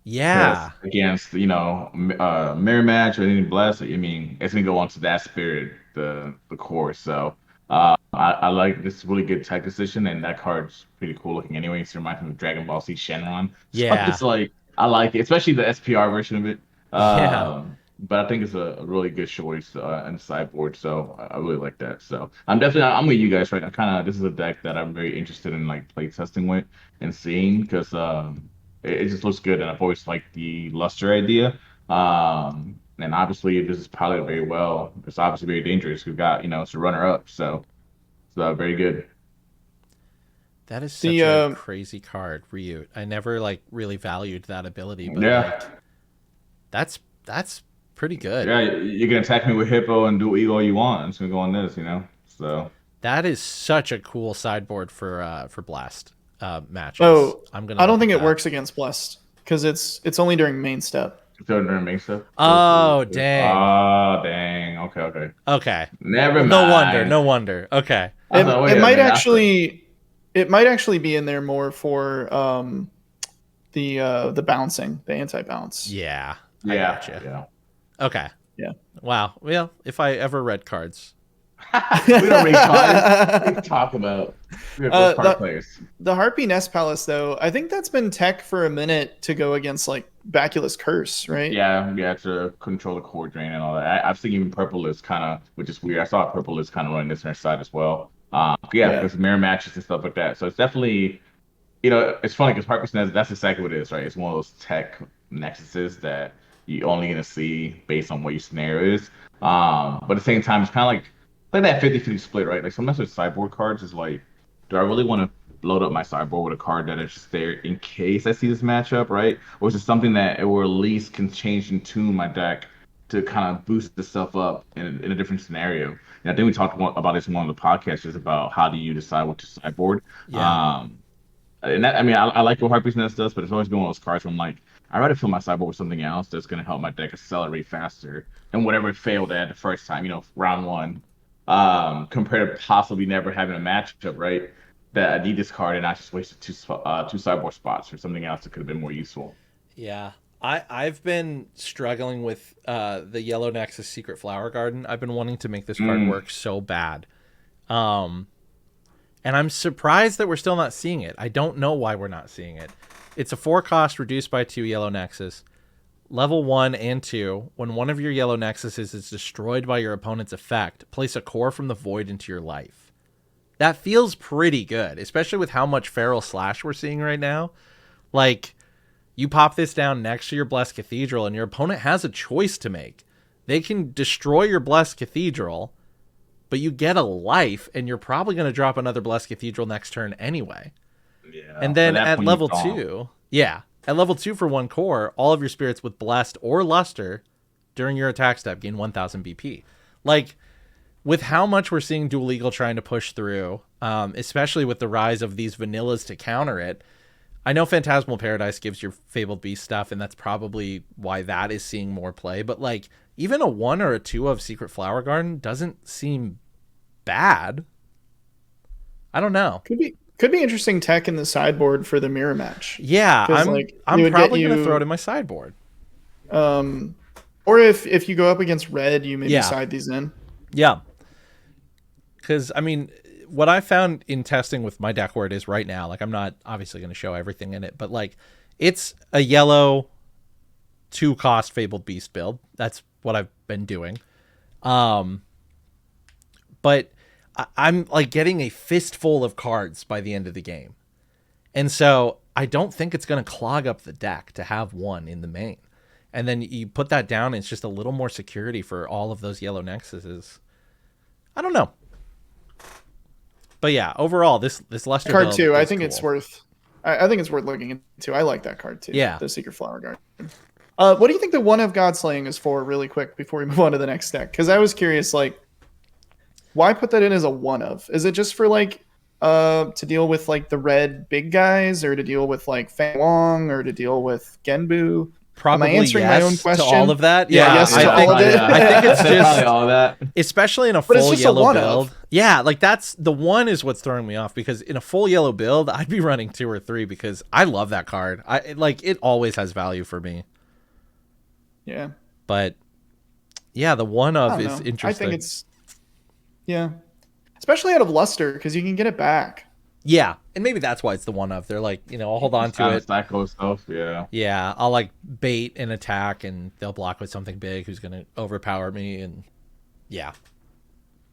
Because Yeah. against, Mirror Match or any Bless, I mean, it's gonna go onto that spirit, the core. So I like this really good tech decision, and that card's pretty cool looking anyway. It reminds me of Dragon Ball Z Shenron. So I'm Yeah. just like I like it, especially the SPR version of it. Yeah. But I think it's a really good choice in the sideboard, so I really like that. So I'm with you guys right now. Kind of, this is a deck that I'm very interested in like play testing with and seeing because it just looks good, and I've always liked the luster idea. And obviously, if this is piloted very well, it's obviously very dangerous. We've got, it's a runner up, so very good. That is such The a crazy card, Ryut. I never like really valued that ability, but Yeah, like that's pretty good. yeah, you can attack me with Hippo and do Eagle all you want. It's gonna go on this. So That is such a cool sideboard for blast matches. oh, I'm gonna I don't look at think it that. works against Blessed because it's only during main step. throw it in main stuff. Oh dang. Oh dang. Okay. Okay. Never Well, no wonder. mind. No wonder. Okay. I It thought, it wait a might minute. I thought, actually it might actually be in there more for the bouncing, the anti-bounce. Yeah. I yeah, gotcha. yeah. Okay. Yeah. Wow. Well, if I ever read cards. We don't read cards. What are you talking about? We have those card the, players. the Harpy Nest Palace, though, I think that's been tech for a minute to go against like Baculus Curse, right? Yeah, to control the core drain and all that. I've seen even Purple is kind of, which is weird. I saw Purple is kind of running this on their side as well. Yeah, Yeah. there's mirror matches and stuff like that. So it's definitely, it's funny because Purpose Nest, that's exactly what it is, right? It's one of those tech nexuses that you only gonna see based on what your scenario is. But at the same time, it's kind of like that 50-50 split, right? Like sometimes with sideboard cards is like, do I really want to load up my sideboard with a card that is just there in case I see this matchup, right? Or is it something that it will at least can change and tune my deck to kind of boost the stuff up in a different scenario? And I think we talked about this in one of the podcasts, just about how do you decide what to sideboard. Yeah. And that, I mean, I like what Harpy's Nest does, but it's always been one of those cards where I'm like, I'd rather fill my sideboard with something else that's going to help my deck accelerate faster than whatever it failed at the first time, round one, compared to possibly never having a matchup, right? That I need this card and I just wasted two sideboard spots for something else that could have been more useful. Yeah. I've been struggling with the Yellow Nexus Secret Flower Garden. I've been wanting to make this card work so bad. And I'm surprised that we're still not seeing it. I don't know why we're not seeing it. It's a 4-cost reduced by 2 Yellow Nexus. Level 1 and 2, when one of your Yellow Nexuses is destroyed by your opponent's effect, place a core from the void into your life. That feels pretty good, especially with how much Feral Slash we're seeing right now. Like, you pop this down next to your Blessed Cathedral, and your opponent has a choice to make. They can destroy your Blessed Cathedral, but you get a life, and you're probably going to drop another Blessed Cathedral next turn anyway. Yeah. And then At that at point, level you're gone. 2, yeah, at level 2 for 1 core, all of your spirits with Blessed or Luster during your attack step gain 1000 BP. Like, with how much we're seeing Dual Eagle trying to push through, especially with the rise of these vanillas to counter it, I know Phantasmal Paradise gives your Fabled Beast stuff, and that's probably why that is seeing more play, but like, even a 1 or a 2 of Secret Flower Garden doesn't seem bad. I don't know. Could be interesting tech in the sideboard for the mirror match. Yeah, 'Cause, I'm like, it I'm would probably get gonna you- throw it in my sideboard. Or if you go up against red, you maybe Yeah. side these in. Yeah, because I mean, what I found in testing with my deck where it is right now, like I'm not obviously gonna show everything in it, but like it's a yellow 2-cost Fabled Beast build. That's what I've been doing. But I'm like getting a fistful of cards by the end of the game. And so I don't think it's going to clog up the deck to have 1 in the main. And then you put that down, and it's just a little more security for all of those Yellow Nexuses. I don't know. But yeah, overall, this Luster Card build 2, I is think cool. it's worth. I think it's worth looking into. I like that card too. Yeah. The Secret Flower Garden. What do you think the 1 of Godslaying is for, really quick, before we move on to the next deck? Because I was curious, like, why put that in as a 1 of? Is it just for like to deal with like the red big guys, or to deal with like Fang Wong, or to deal with Genbu? Probably Am I answering yes my own question? to all of that. Yeah, Yeah, yes to I all of it. I think it's Probably just, all that. especially in a But it's full just a yellow one of. build. Yeah, like that's the 1 is what's throwing me off, because in a full yellow build, I'd be running 2 or 3 because I love that card. It always has value for me. Yeah. But yeah, the 1 I of don't is know. interesting. I think it's especially out of Luster, because you can get it back. Yeah, and maybe that's why it's the 1 of. They're like, I'll hold on to Kind of it. psycho stuff, yeah. Yeah, I'll like bait an attack, and they'll block with something big who's gonna overpower me, and yeah.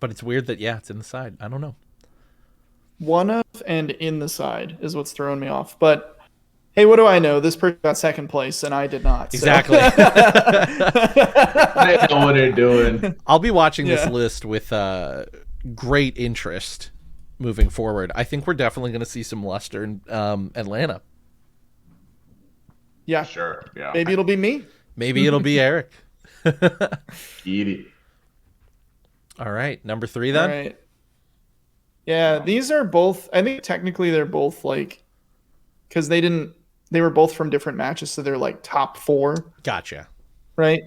But it's weird that it's in the side. I don't know. 1 of and in the side is what's throwing me off. But Hey, what do I know? This person got second place, and I did not. So. Exactly. They know what they're doing. I'll be watching this Yeah. list with great interest moving forward. I think we're definitely going to see some luster in Atlanta. Yeah. Sure. Yeah. Maybe it'll be me. Maybe it'll be Eric. Eat it. All right, number 3 then. All right. Yeah, these are both. I think technically they're both like, because they were both from different matches, so they're like top 4, Gotcha. right?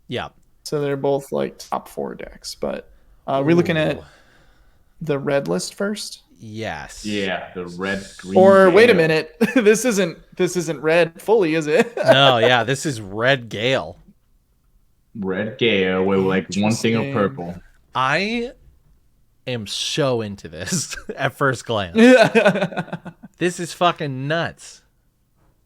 Yeah. So they're both like top 4 decks. But we're looking at Ooh. the red list first. Yes. Yeah, the red green. Or wait a Gale. minute, this isn't red fully, is it? No, yeah, this is Red Gale. Red Gale with like one thing of Interesting. purple. I am so into this at first glance. This is fucking nuts.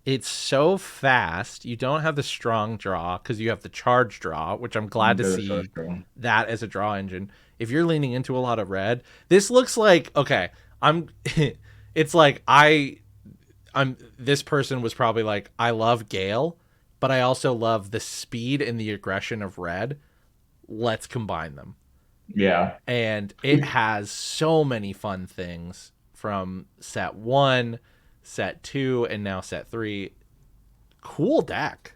It's so fast. You don't have the strong draw because you have the charge draw, which I'm glad to see that as a draw engine. If you're leaning into a lot of red, this looks like, okay, it's like this person was probably like, I love Gale, but I also love the speed and the aggression of red. Let's combine them. Yeah. And it has so many fun things from set 1, set 2, and now set 3. Cool deck.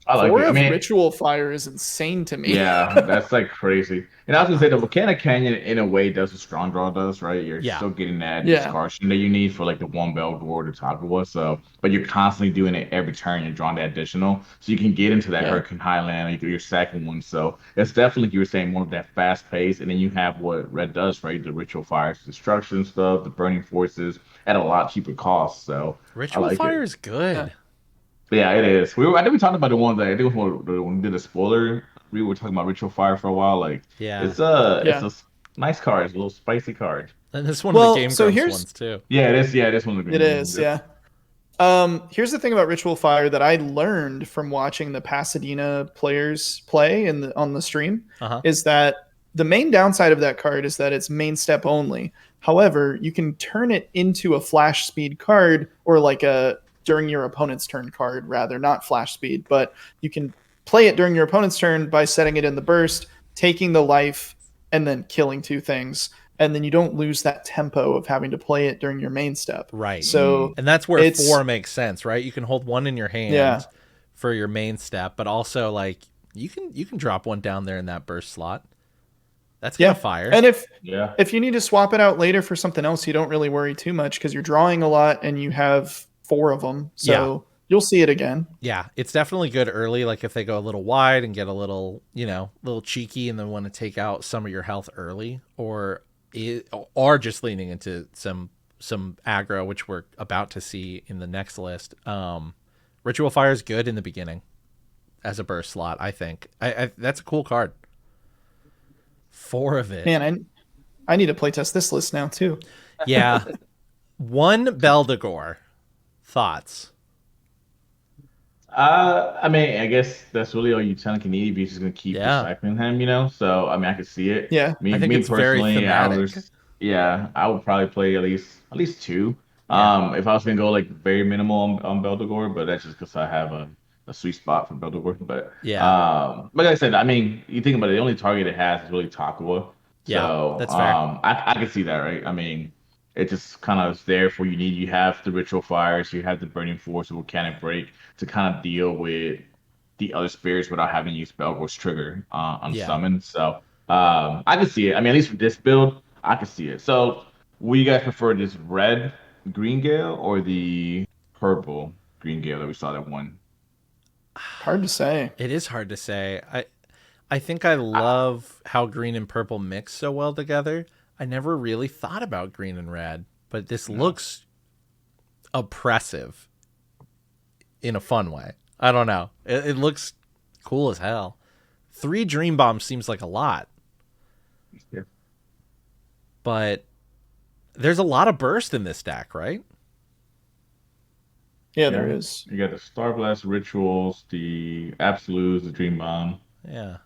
I like 4 it. I of mean, Ritual Fire is insane to me. yeah, that's like crazy. And I was gonna say the Volcanic Canyon in a way does what Strong Draw does, right? You're Yeah. still getting that Yeah. discussion that you need for like the one bell or the Takua. So, but you're constantly doing it every turn. You're drawing that additional, so you can get into that Yeah. Hurricane Highland. You're second one, so it's definitely like you were saying more of that fast pace. And then you have what Red does, right? The Ritual Fires, destruction stuff, the Burning Forces at a lot cheaper cost. So Ritual I like Fire it. is good. Yeah, it is. I think we talked about the one that I think when we did a spoiler. We were talking about Ritual Fire for a while. Like, Yeah. it's a Yeah. nice card. It's a little spicy card. And this one Well, of the Game so Grumps here's- ones too. Yeah, it is. Yeah, this one's a good It one. is, yeah. Here's the thing about Ritual Fire that I learned from watching the Pasadena players play on the stream Uh-huh. is that the main downside of that card is that it's main step only. However, you can turn it into a flash speed card or like a during your opponent's turn card, rather, not flash speed, but you can play it during your opponent's turn by setting it in the burst, taking the life, and then killing 2 things. And then you don't lose that tempo of having to play it during your main step. Right. So And that's where it's- 4 makes sense, right? You can hold 1 in your hand Yeah. for your main step, but also like you can drop 1 down there in that burst slot. That's gonna fire. And Yeah. if you need to swap it out later for something else, you don't really worry too much because you're drawing a lot and you have 4 of them. So you'll see it again. Yeah, it's definitely good early. Like if they go a little wide and get a little, little cheeky and then want to take out some of your health early, or just leaning into some aggro, which we're about to see in the next list. Ritual Fire is good in the beginning as a burst slot, I think. I that's a cool card. 4 of it. Man, I need to playtest this list now too. Yeah. 1 Beldegor. Thoughts? I mean, I guess that's really all you kind of need if you're just gonna keep Yeah. recycling him, you know. So I mean, I could see it. Yeah. I think it's very thematic. I would probably play at least 2. Yeah. If I was gonna go like very minimal on Beldegor, but that's just because I have a sweet spot for Beldegor. But like I said, I mean, you think about it, the only target it has is really Takua. Yeah, So that's fair. I can see that, right? I mean, it just kind of is there for you need. You have the Ritual Fires, you have the Burning Force, the Volcanic Break to kind of deal with the other spirits without having to use Belgor's trigger on Yeah. summon. So I can see it. I mean, at least for this build, I can see it. So will you guys prefer this red Green Gale or the purple Green Gale that we saw that one? Hard to say. It is hard to say. I think I love how green and purple mix so well together. I never really thought about green and red, but this looks oppressive in a fun way. I don't know. It looks cool as hell. 3 Dream Bombs seems like a lot, Yeah. but there's a lot of burst in this deck, right? Yeah, there is. You got the Star Blast Rituals, the Absolutes, the Dream Bomb. Yeah.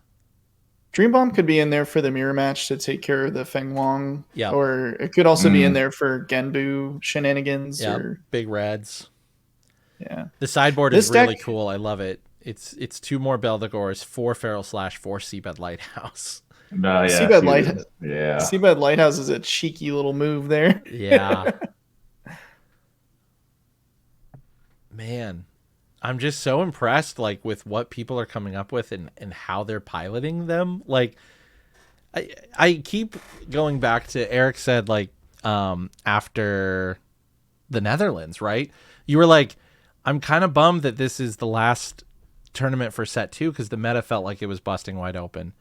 Dream Bomb could be in there for the mirror match to take care of the Feng Wong. Yeah. Or it could also be in there for Genbu shenanigans. Yeah. Or Big reds. Yeah. The sideboard This is really deck- cool. I love it. It's 2 more Beldegors, 4 Feral Slash, 4 Seabed Lighthouse. No, yeah, Seabed Light yeah. Seabed Lighthouse is a cheeky little move there. Yeah. Man, I'm just so impressed with what people are coming up with and how they're piloting them. I keep going back to Eric said after the Netherlands, right? You were like, I'm kind of bummed that this is the last tournament for set 2 because the meta felt like it was busting wide open.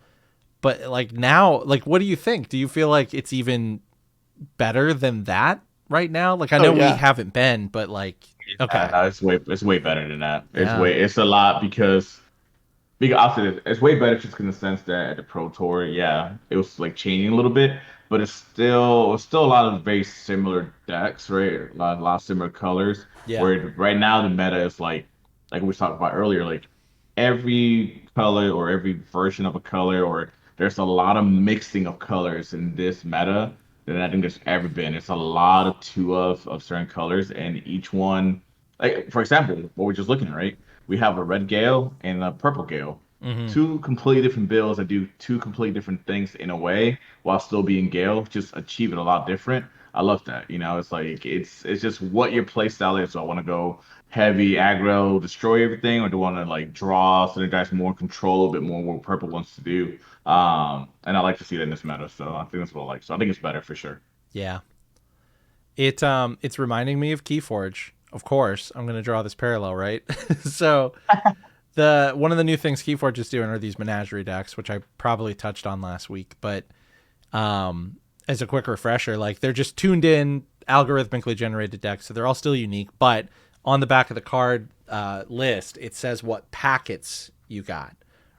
But now, what do you think? Do you feel like it's even better than that right now? I know we haven't been, but okay. No, it's way better than that. Yeah. It's a lot because I'll say this, it's way better just in the sense that at the Pro Tour, yeah, it was changing a little bit, but it's still a lot of very similar decks, right? A lot of similar colors. Yeah. Where right now the meta is like we talked about earlier, every color or every version of a color, or there's a lot of mixing of colors in this meta than I think there's ever been. It's a lot of two of certain colors, and each one, for example, what we're just looking at, right? We have a red Gale and a purple Gale. Mm-hmm. Two completely different builds that do two completely different things in a way while still being Gale, just achieve it a lot different. I love that. It's just what your play style is. So I want to go heavy aggro, destroy everything, or do I want to draw, synergize more, control a bit more what purple wants to do. And I like to see that in this meta, so I think that's what I like. So I think it's better for sure. Yeah. It's reminding me of Keyforge. Of course, I'm going to draw this parallel, right? So one of the new things Keyforge is doing are these menagerie decks, which I probably touched on last week. But as a quick refresher, they're just tuned in, algorithmically generated decks, so they're all still unique. But on the back of the card list, it says what packets you got,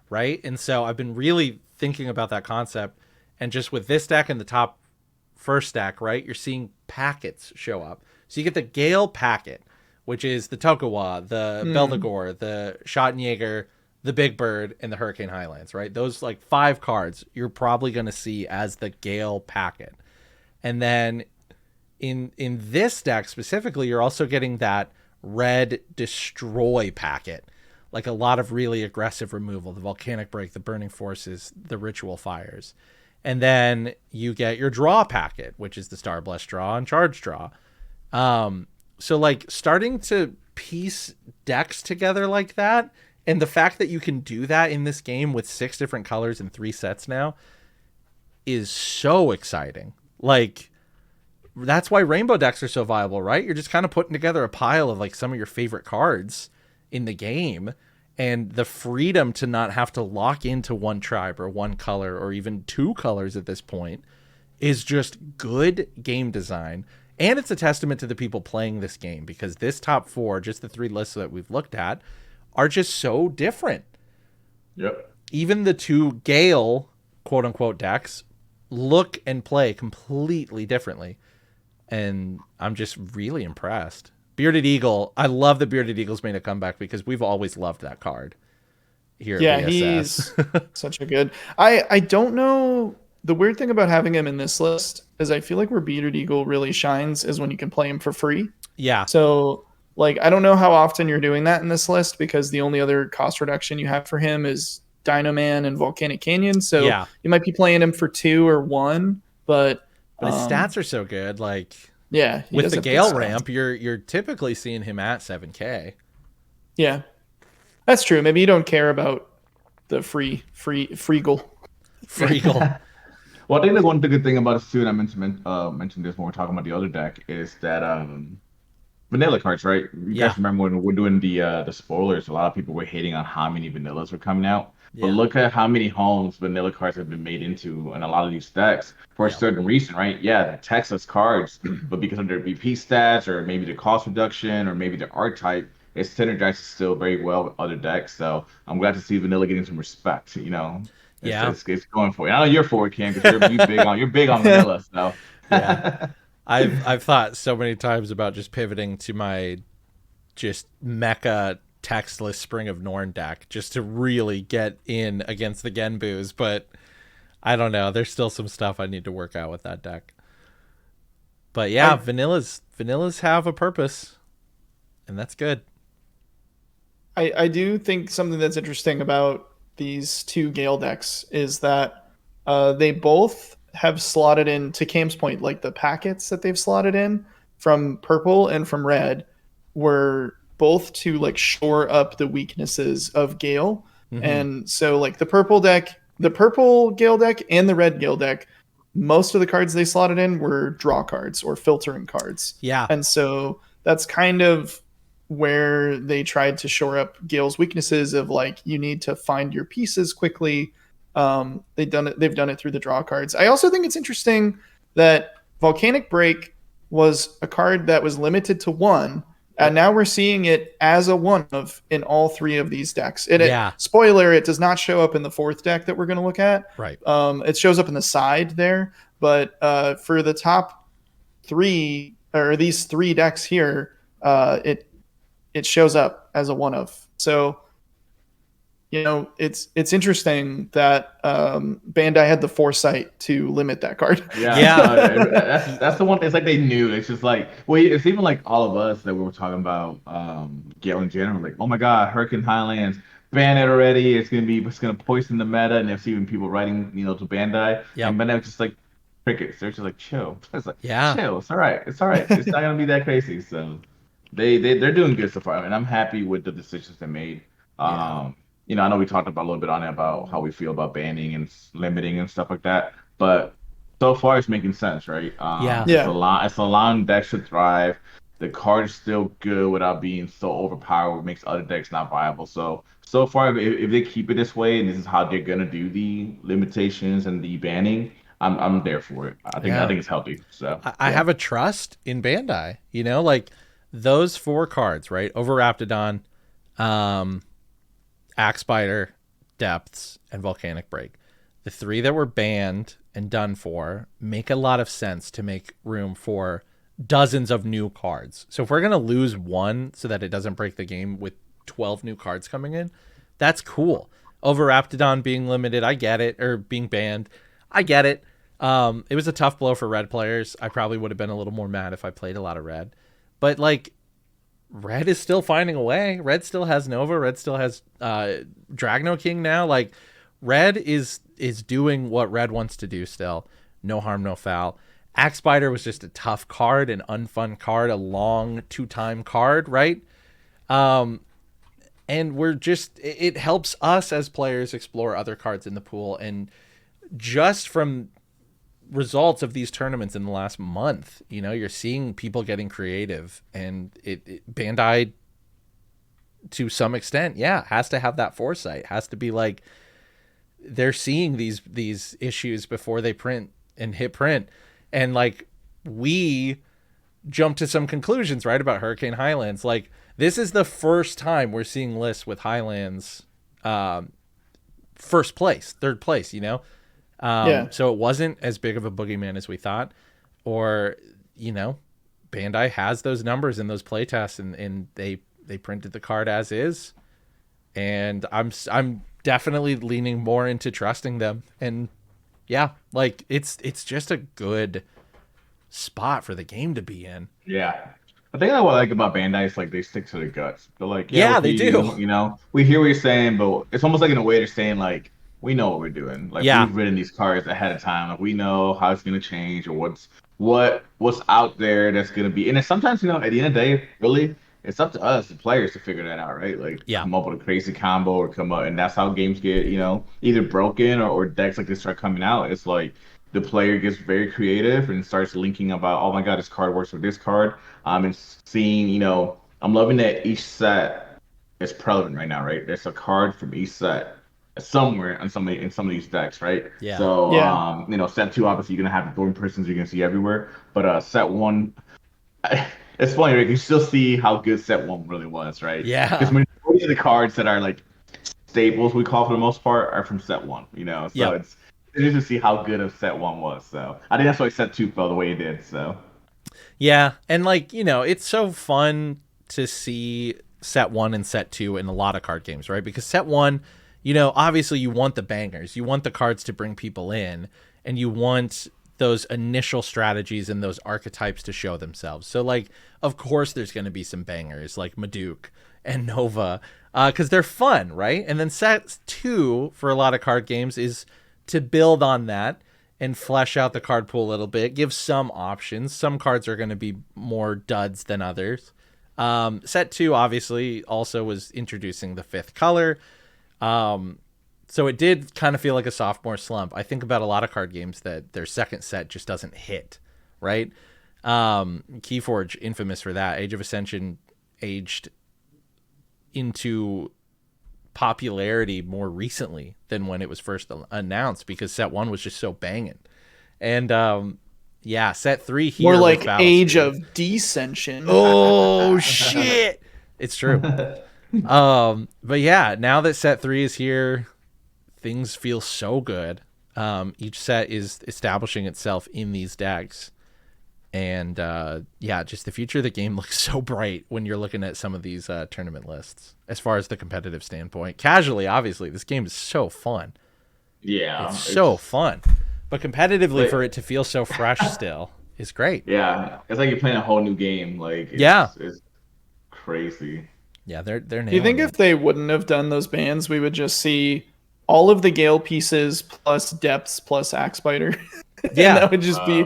right? And so I've been really thinking about that concept, and just with this deck in the top first stack, right, you're seeing packets show up. So you get the Gale packet, which is the Tokawa, the Beldegor, the Schottenjäger, the Big Bird, and the Hurricane Highlands, right? Those 5 cards you're probably going to see as the Gale packet. And then in this deck specifically, you're also getting that red Destroy packet, a lot of really aggressive removal, the Volcanic Break, the Burning Forces, the Ritual Fires. And then you get your draw packet, which is the Star Blessed Draw and Charge Draw. So starting to piece decks together like that, and the fact that you can do that in this game with 6 different colors and 3 sets now is so exciting. That's why rainbow decks are so viable, right? You're just kind of putting together a pile of some of your favorite cards in the game, and the freedom to not have to lock into one tribe or one color or even 2 colors at this point is just good game design. And it's a testament to the people playing this game, because this top 4, just the 3 lists that we've looked at, are just so different. Yep. Even the 2 Gale, quote unquote, decks look and play completely differently. And I'm just really impressed. Bearded Eagle, I love that Bearded Eagle's made a comeback, because we've always loved that card here at BSS. He's such a good. I don't know. The weird thing about having him in this list is I feel like where Bearded Eagle really shines is when you can play him for free. Yeah. So I don't know how often you're doing that in this list, because the only other cost reduction you have for him is Dino Man and Volcanic Canyon. So you might be playing him for 2 or 1, but his stats are so good. Yeah, with the Gale ramp, you're typically seeing him at 7K. Yeah, that's true. Maybe you don't care about the Freegle. Freegle. Well, I think the one good thing about this too, and I mentioned this when we're talking about the other deck, is that vanilla cards, right? You guys remember when we're doing the spoilers? A lot of people were hating on how many vanillas were coming out. But look at how many homes vanilla cards have been made into in a lot of these decks for a certain reason, right? Yeah, the Texas cards, but because of their BP stats, or maybe the cost reduction, or maybe the art type, it synergizes still very well with other decks. So I'm glad to see vanilla getting some respect. It's going for it. I know you're for it, Cam, because you're big on vanilla. So I've thought so many times about just pivoting to my just mecha textless Spring of Norn deck just to really get in against the Genboos, but I don't know. There's still some stuff I need to work out with that deck. But vanillas have a purpose, and that's good. I do think something that's interesting about these two Gale decks is that they both have slotted in, to Cam's point, like the packets that they've slotted in from purple and from red were both to like shore up the weaknesses of Gale. And so like the purple Gale deck and the red Gale deck, most of the cards they slotted in were draw cards or filtering cards. Yeah. And so that's kind of where they tried to shore up Gale's weaknesses of like you need to find your pieces quickly. They've done it through the draw cards. I also think it's interesting that Volcanic Break was a card that was limited to one, and now we're seeing it as a one of in all three of these decks. Spoiler, it does not show up in the fourth deck that we're going to look at. Right. It shows up in the side there, but for the top three or these three decks here, it shows up as a one of. So, you know, it's interesting that Bandai had the foresight to limit that card. That's the one. It's like they knew. It's just like, well, it's even like all of us that we were talking about Gale in general. Like, oh my God, Hurricane Highlands, ban it already. It's gonna poison the meta. And there's even people writing, to Bandai. Yep. And Bandai was just like crickets. They're just like chill. It's like chill. It's all right. It's all right. It's not gonna be that crazy. So they're doing good so far, and I'm happy with the decisions they made. I know we talked about a little bit on it about how we feel about banning and limiting and stuff like that, but so far it's making sense, right? It's allowing decks to thrive. The card is still good without being so overpowered, which makes other decks not viable. So far, if they keep it this way and this is how they're gonna do the limitations and the banning, I'm there for it. I think it's healthy. So I have a trust in Bandai. Like those four cards, right? Over Raptidon, Axe Spider, Depths, and Volcanic Break. The three that were banned and done for make a lot of sense to make room for dozens of new cards. So if we're going to lose one so that it doesn't break the game with 12 new cards coming in, that's cool. Over Raptidon being limited, I get it, or being banned, I get it. It was a tough blow for red players. I probably would have been a little more mad if I played a lot of red. But like, Red is still finding a way. Red still has Nova. Red still has Dragno King now. Like, Red is doing what Red wants to do still. No harm, no foul. Axe Spider was just a tough card, an unfun card, a long 2-time card, right? And it helps us as players explore other cards in the pool. And just from results of these tournaments in the last month, you're seeing people getting creative, and Bandai to some extent has to have that foresight, has to be like they're seeing these issues before they print and hit print, and like we jump to some conclusions, right, about Hurricane Highlands. Like, this is the first time we're seeing lists with Highlands first place, third place, so it wasn't as big of a boogeyman as we thought, or Bandai has those numbers in those playtests, and they printed the card as is, and I'm definitely leaning more into trusting them, and like it's just a good spot for the game to be in. I think what I like about Bandai is like they stick to their guts. They're like, they do. We hear what you're saying, but it's almost like in a way they're saying like, we know what we're doing. Like, we've written these cards ahead of time. Like, we know how it's gonna change or what's out there that's gonna be. And it's sometimes, at the end of the day, really, it's up to us, the players, to figure that out, right? Like, come up with a crazy combo or come up, and that's how games get, either broken or decks like this start coming out. It's like the player gets very creative and starts linking about, oh my God, this card works with this card. And seeing, I'm loving that each set is prevalent right now, right? There's a card from each set somewhere in some of these decks, right? So set 2, obviously you're gonna have the Thorn Persons you're gonna see everywhere, but set 1, it's funny, right? You still see how good set 1 really was, right? Because majority of the cards that are like staples, we call, for the most part, are from set 1, so it's interesting to see how good of set 1 was. So I think that's why set 2 fell the way it did. So and like, it's so fun to see set 1 and set 2 in a lot of card games, right? Because set 1, obviously you want the bangers, you want the cards to bring people in, and you want those initial strategies and those archetypes to show themselves. So like, of course there's going to be some bangers like Maduke and Nova, because they're fun, right? And then set 2 for a lot of card games is to build on that and flesh out the card pool a little bit, give some options. Some cards are going to be more duds than others. Set 2 obviously also was introducing the 5th color. So it did kind of feel like a sophomore slump. I think about a lot of card games that their second set just doesn't hit, right? Keyforge, infamous for that. Age of Ascension aged into popularity more recently than when it was first announced because set 1 was just so banging. And set 3 here more like Age Speed. of Descension. Oh shit, it's true. But yeah, now that set 3 is here, things feel so good. Each set is establishing itself in these decks. And just the future of the game looks so bright when you're looking at some of these tournament lists as far as the competitive standpoint. Casually, obviously, this game is so fun. Yeah. It's so fun. But competitively, for it to feel so fresh still is great. Yeah. It's like you're playing a whole new game. Like, it's crazy. Yeah, they're nailing Do you think if they wouldn't have done those bans, we would just see all of the Gale pieces plus Depths plus Axe Biter? Yeah, that would just be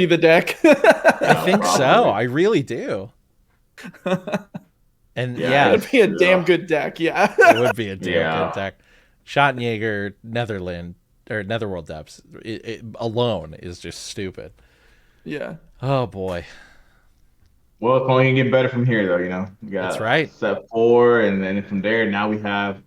the deck. I think so. I really do. And it'd be a damn good deck. Yeah, it would be a damn good deck. Schottenjäger, Netherworld Depths it alone is just stupid. Yeah. Oh boy. Well, it's only gonna get better from here, though. You know, we got that's right. Set 4, and then from there, now we have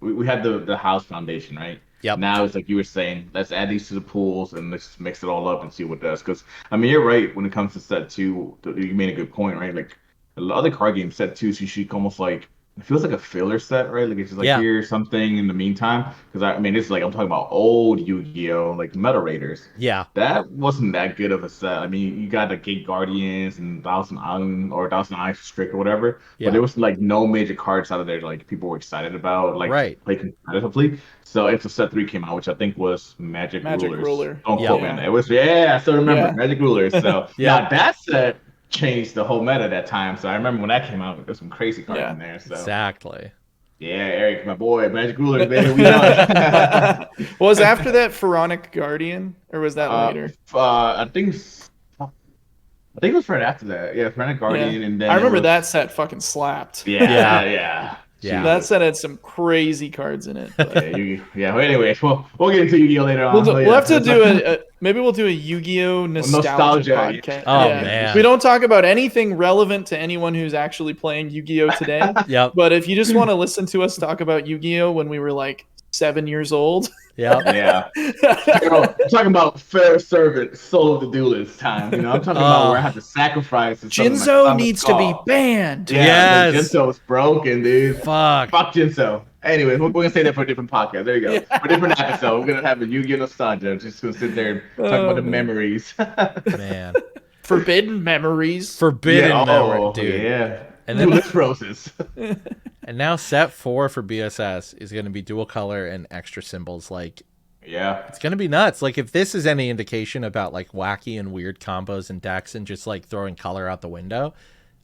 the house foundation, right? Yep. Now it's like you were saying, let's add these to the pools and let's mix it all up and see what it does. Because I mean, you're right when it comes to set 2. You made a good point, right? Like a lot of the card games, set 2 is usually almost like it feels like a filler set, right? Like it's just like here's something in the meantime. Because I mean, it's like I'm talking about old Yu-Gi-Oh, like Meta Raiders. Yeah. That wasn't that good of a set. I mean, you got the Gate Guardians and Thousand Island or Thousand Eyes Strict or whatever. Yeah. But there was like no major cards out of there like people were excited about, like play competitively. So it's a set 3 came out, which I think was Magic Ruler. Don't quote me on that. It was I still remember Magic Rulers. So now that set changed the whole meta that time. So I remember when that came out, there's some crazy cards in there. So exactly. Yeah, Eric, my boy, Magic Rulers, baby, we done. Was after that Pharaonic Guardian, or was that later? I think it was right after that. Yeah, Pharaonic Guardian, and then I remember that set fucking slapped. Yeah. That set had some crazy cards in it. Anyways, we'll get into Yu-Gi-Oh later on. We'll have to do maybe we'll do a Yu-Gi-Oh nostalgia podcast. Oh man, we don't talk about anything relevant to anyone who's actually playing Yu-Gi-Oh today. But if you just want to listen to us talk about Yu-Gi-Oh when we were like 7 years old. Yeah. I'm talking about fair servant, soul of the duelist time. You know, I'm talking about where I have to sacrifice. Jinzo needs to be banned. Yeah, Jinzo's broken, dude. Fuck Jinzo. Anyway, we're gonna say that for a different podcast. There you go. For a different episode, we're gonna have a Yu-Gi-Oh nostalgia. I'm just gonna sit there and talk about the memories. Man, forbidden memories. Memories, dude. Yeah. And then Duelist Roses. And now set 4 for BSS is going to be dual color and extra symbols. Like, it's going to be nuts. Like, if this is any indication about like wacky and weird combos and decks and just like throwing color out the window,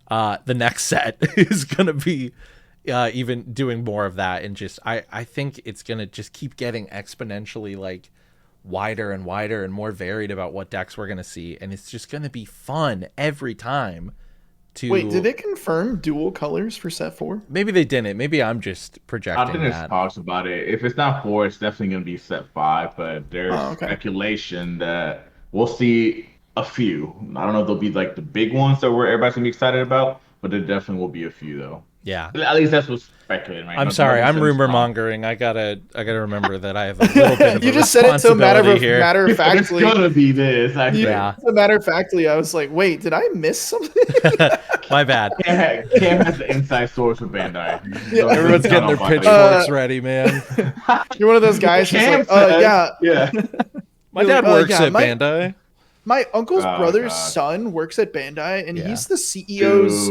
the next set is going to be even doing more of that. And just, I think it's going to just keep getting exponentially like wider and wider and more varied about what decks we're going to see. And it's just going to be fun every time. Wait, did they confirm dual colors for set 4? Maybe they didn't. Maybe I'm just projecting that. I think there's talks about it. If it's not 4, it's definitely going to be set 5. But there's speculation that we'll see a few. I don't know if they'll be like the big ones that everybody's going to be excited about, but there definitely will be a few though. Yeah. At least that's what's speculated, right? I'm sorry, I'm rumor mongering. I gotta remember that I have a little bit of you just said it so matter of factly. It's gonna be this. So matter of factly, I was like, wait, did I miss something? My bad. Cam has the inside source with Bandai. Yeah. Everyone's getting their pitchforks ready, man. You're one of those guys who's like, yeah. My dad works at Bandai. My uncle's brother's son works at Bandai, and he's the CEO's.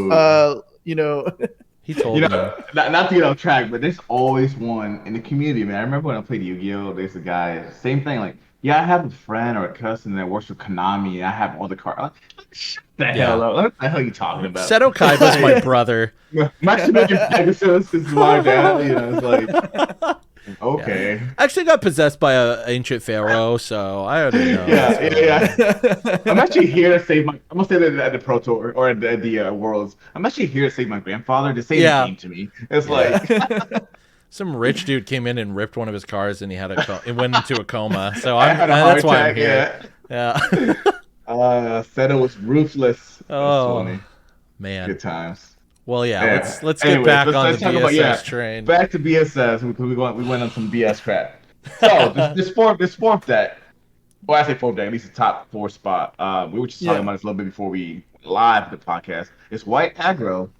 He told me. Not to get off track, but there's always one in the community, man. I remember when I played Yu-Gi-Oh, there's a guy, same thing, like yeah, I have a friend or a cousin that works with Konami, and I have all the cards. Like, shut the hell Yeah. up! What the hell are you talking about? Seto Kaiba's my brother. Match making Pegasus is my dad. You know, it's like okay. Yeah. I actually got possessed by a ancient pharaoh, so I already know. Yeah. I'm actually here to save my. I'm gonna say that at the Pro Tour or at the Worlds. I'm actually here to save my grandfather. To save the game to me. It's like some rich dude came in and ripped one of his cars, and he had it went into a coma. So I had a heart that's why I'm attack. here. Yeah. Seto was ruthless. That was Oh funny. man. Good times. Well, yeah. Yeah. Let's Anyways, get back on let's the talk BSS about, train. back to BSS because we went on some BS crap. So this fourth deck, well, I say fourth deck, at least the top 4 spot. We were just talking about this a little bit before we live the podcast. It's white aggro,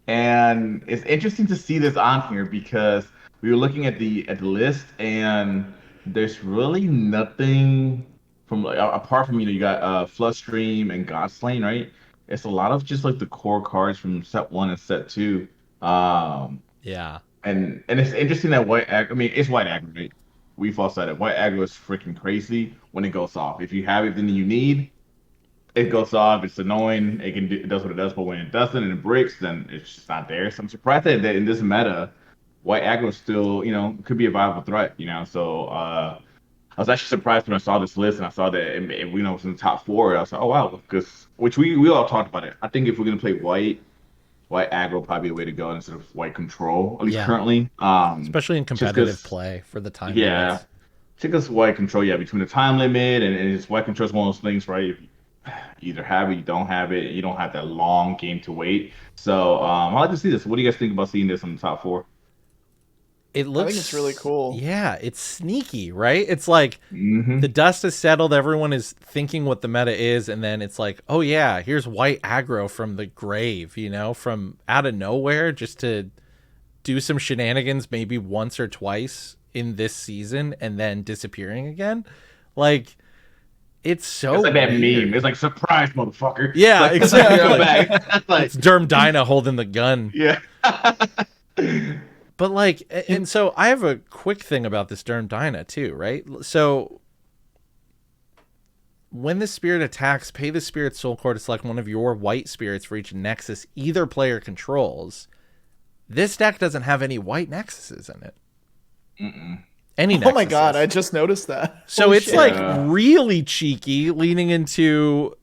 and it's interesting to see this on here because we were looking at the list, and there's really nothing from like apart from you got Floodstream and Godslain, right? It's a lot of just like the core cards from set 1 and set 2. Yeah. And it's interesting that I mean, it's white aggro, right? We've all said it. White aggro is freaking crazy when it goes off. If you have everything you need, it goes off. It's annoying. It does what it does, but when it doesn't and it breaks, then it's just not there. So I'm surprised that in this meta, white aggro still, could be a viable threat. So I was actually surprised when I saw this list and I saw that it was in the top 4. I was like, oh wow, because which we all talked about it. I think if we're gonna play white aggro probably the way to go instead of white control, at least currently. Especially in competitive play for the time. Yeah. Because white control, between the time limit and it's white control is one of those things, right? If you either have it, you don't have it, you don't have that long game to wait. So I like to see this. What do you guys think about seeing this in the top 4? It looks, I think it's really cool. Yeah, it's sneaky, right? It's like Mm-hmm. the dust has settled. Everyone is thinking what the meta is, and then it's like, oh yeah, here's white aggro from the grave, from out of nowhere, just to do some shenanigans, maybe once or twice in this season, and then disappearing again. Like, it's so. It's like that weird. meme. It's like surprise, motherfucker. Yeah, like, exactly. like, it's Derm Dyna holding the gun. Yeah. But like, and so I have a quick thing about this Derm Dyna too, right? So when the spirit attacks, pay the spirit soul core to select one of your white spirits for each nexus either player controls. This deck doesn't have any white nexuses in it. Any nexuses. Oh my god, I just noticed that. So Holy it's shit. like really cheeky, leaning into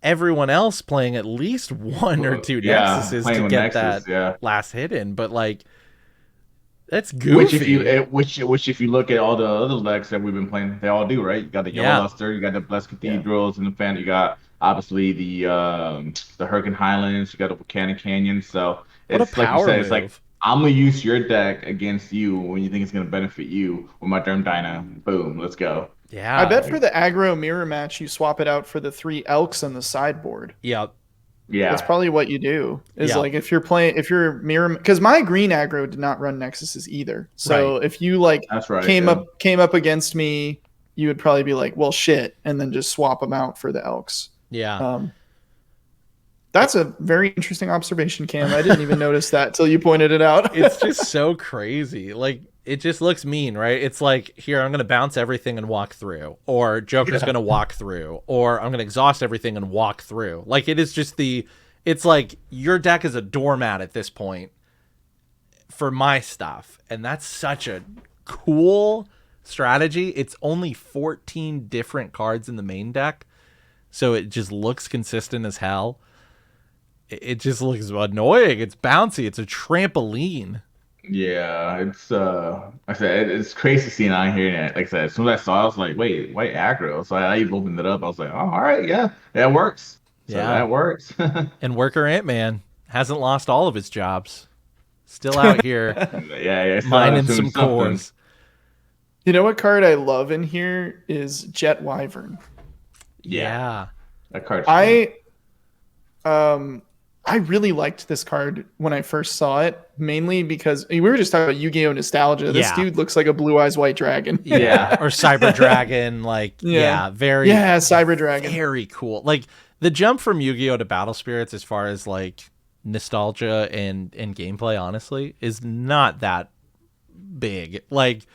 everyone else playing at least 1 or 2 nexuses to get that last hit in. But like, that's goofy. Which if you look at all the other decks that we've been playing, they all do, right? You got the Yellow Luster, you got the Blessed Cathedrals, and the fan. You got obviously the Hurricane Highlands, you got the Volcanic Canyon. So it's like you said, it's like I'm gonna use your deck against you when you think it's gonna benefit you with my Derm Dyna. Boom, let's go. Yeah, I bet for the aggro mirror match, you swap it out for the 3 elks on the sideboard. Yep. Yeah, that's probably what you do. Is like if you're mirror, because my green aggro did not run nexuses either. So if you came up against me, you would probably be like, well, shit, and then just swap them out for the elks. Yeah. That's a very interesting observation, Cam. I didn't even notice that till you pointed it out. It's just so crazy. Like, it just looks mean, right? It's like, here, I'm going to bounce everything and walk through. Or Joker's going to walk through. Or I'm going to exhaust everything and walk through. Like, it is just it's like your deck is a doormat at this point for my stuff. And that's such a cool strategy. It's only 14 different cards in the main deck. So it just looks consistent as hell. It just looks annoying. It's bouncy. It's a trampoline. Yeah, it's like I said, it's crazy seeing on here. And like I said, as soon as I saw it, I was like, wait, white aggro. So I even opened it up. I was like, oh, all right, yeah, that works. So that works. And Worker Ant-Man hasn't lost all of his jobs. Still out here. Mining some cores. You know what card I love in here is Jet Wyvern. Yeah. That card's I really liked this card when I first saw it, mainly because we were just talking about Yu-Gi-Oh! Nostalgia. This dude looks like a Blue Eyes White Dragon. Yeah, or Cyber Dragon. Like, Cyber Dragon. Very cool. Like, the jump from Yu-Gi-Oh! To Battle Spirits as far as, like, nostalgia and gameplay, honestly, is not that big. Like,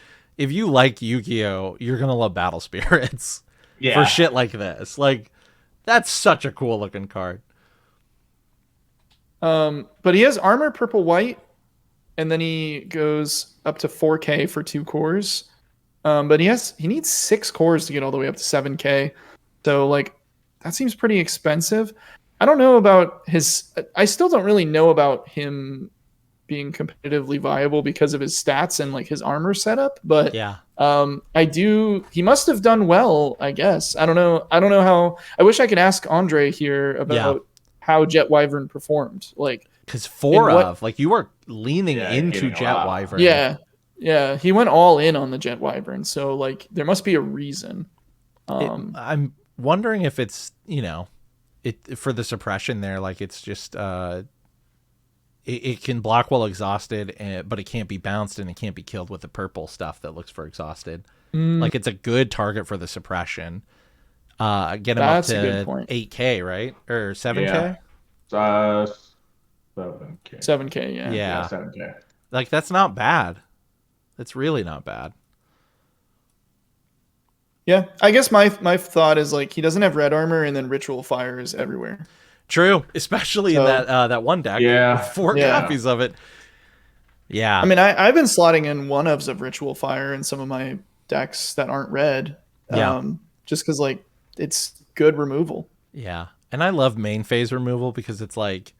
if you like Yu-Gi-Oh, you're gonna love Battle Spirits Yeah. for shit like this. Like, that's such a cool looking card. But he has armor purple white, and then he goes up to 4K for 2 cores. But he needs 6 cores to get all the way up to 7K. So like that seems pretty expensive. I don't know about I still don't really know about him being competitively viable because of his stats and like his armor setup, but Yeah. he must have done well, I guess. I don't know how. I wish I could ask Andre here about how Jet Wyvern performed. Like, because like you were leaning into Jet Wyvern. Yeah, he went all in on the Jet Wyvern, so like there must be a reason. I'm wondering if it's, for the suppression there, like it's just it can block while exhausted, but it can't be bounced and it can't be killed with the purple stuff that looks for exhausted. Like it's a good target for the suppression. Get him up to 8K, right? Or 7K? Yeah. 7K. 7K, yeah. Yeah, 7K. Like that's not bad. That's really not bad. Yeah, I guess my thought is like he doesn't have red armor, and then ritual fire is everywhere. True, especially in that one deck. Yeah, 4 copies of it. Yeah, I mean, I've been slotting in one-ofs of ritual fire in some of my decks that aren't red. Just because like it's good removal. Yeah, and I love main phase removal because it's like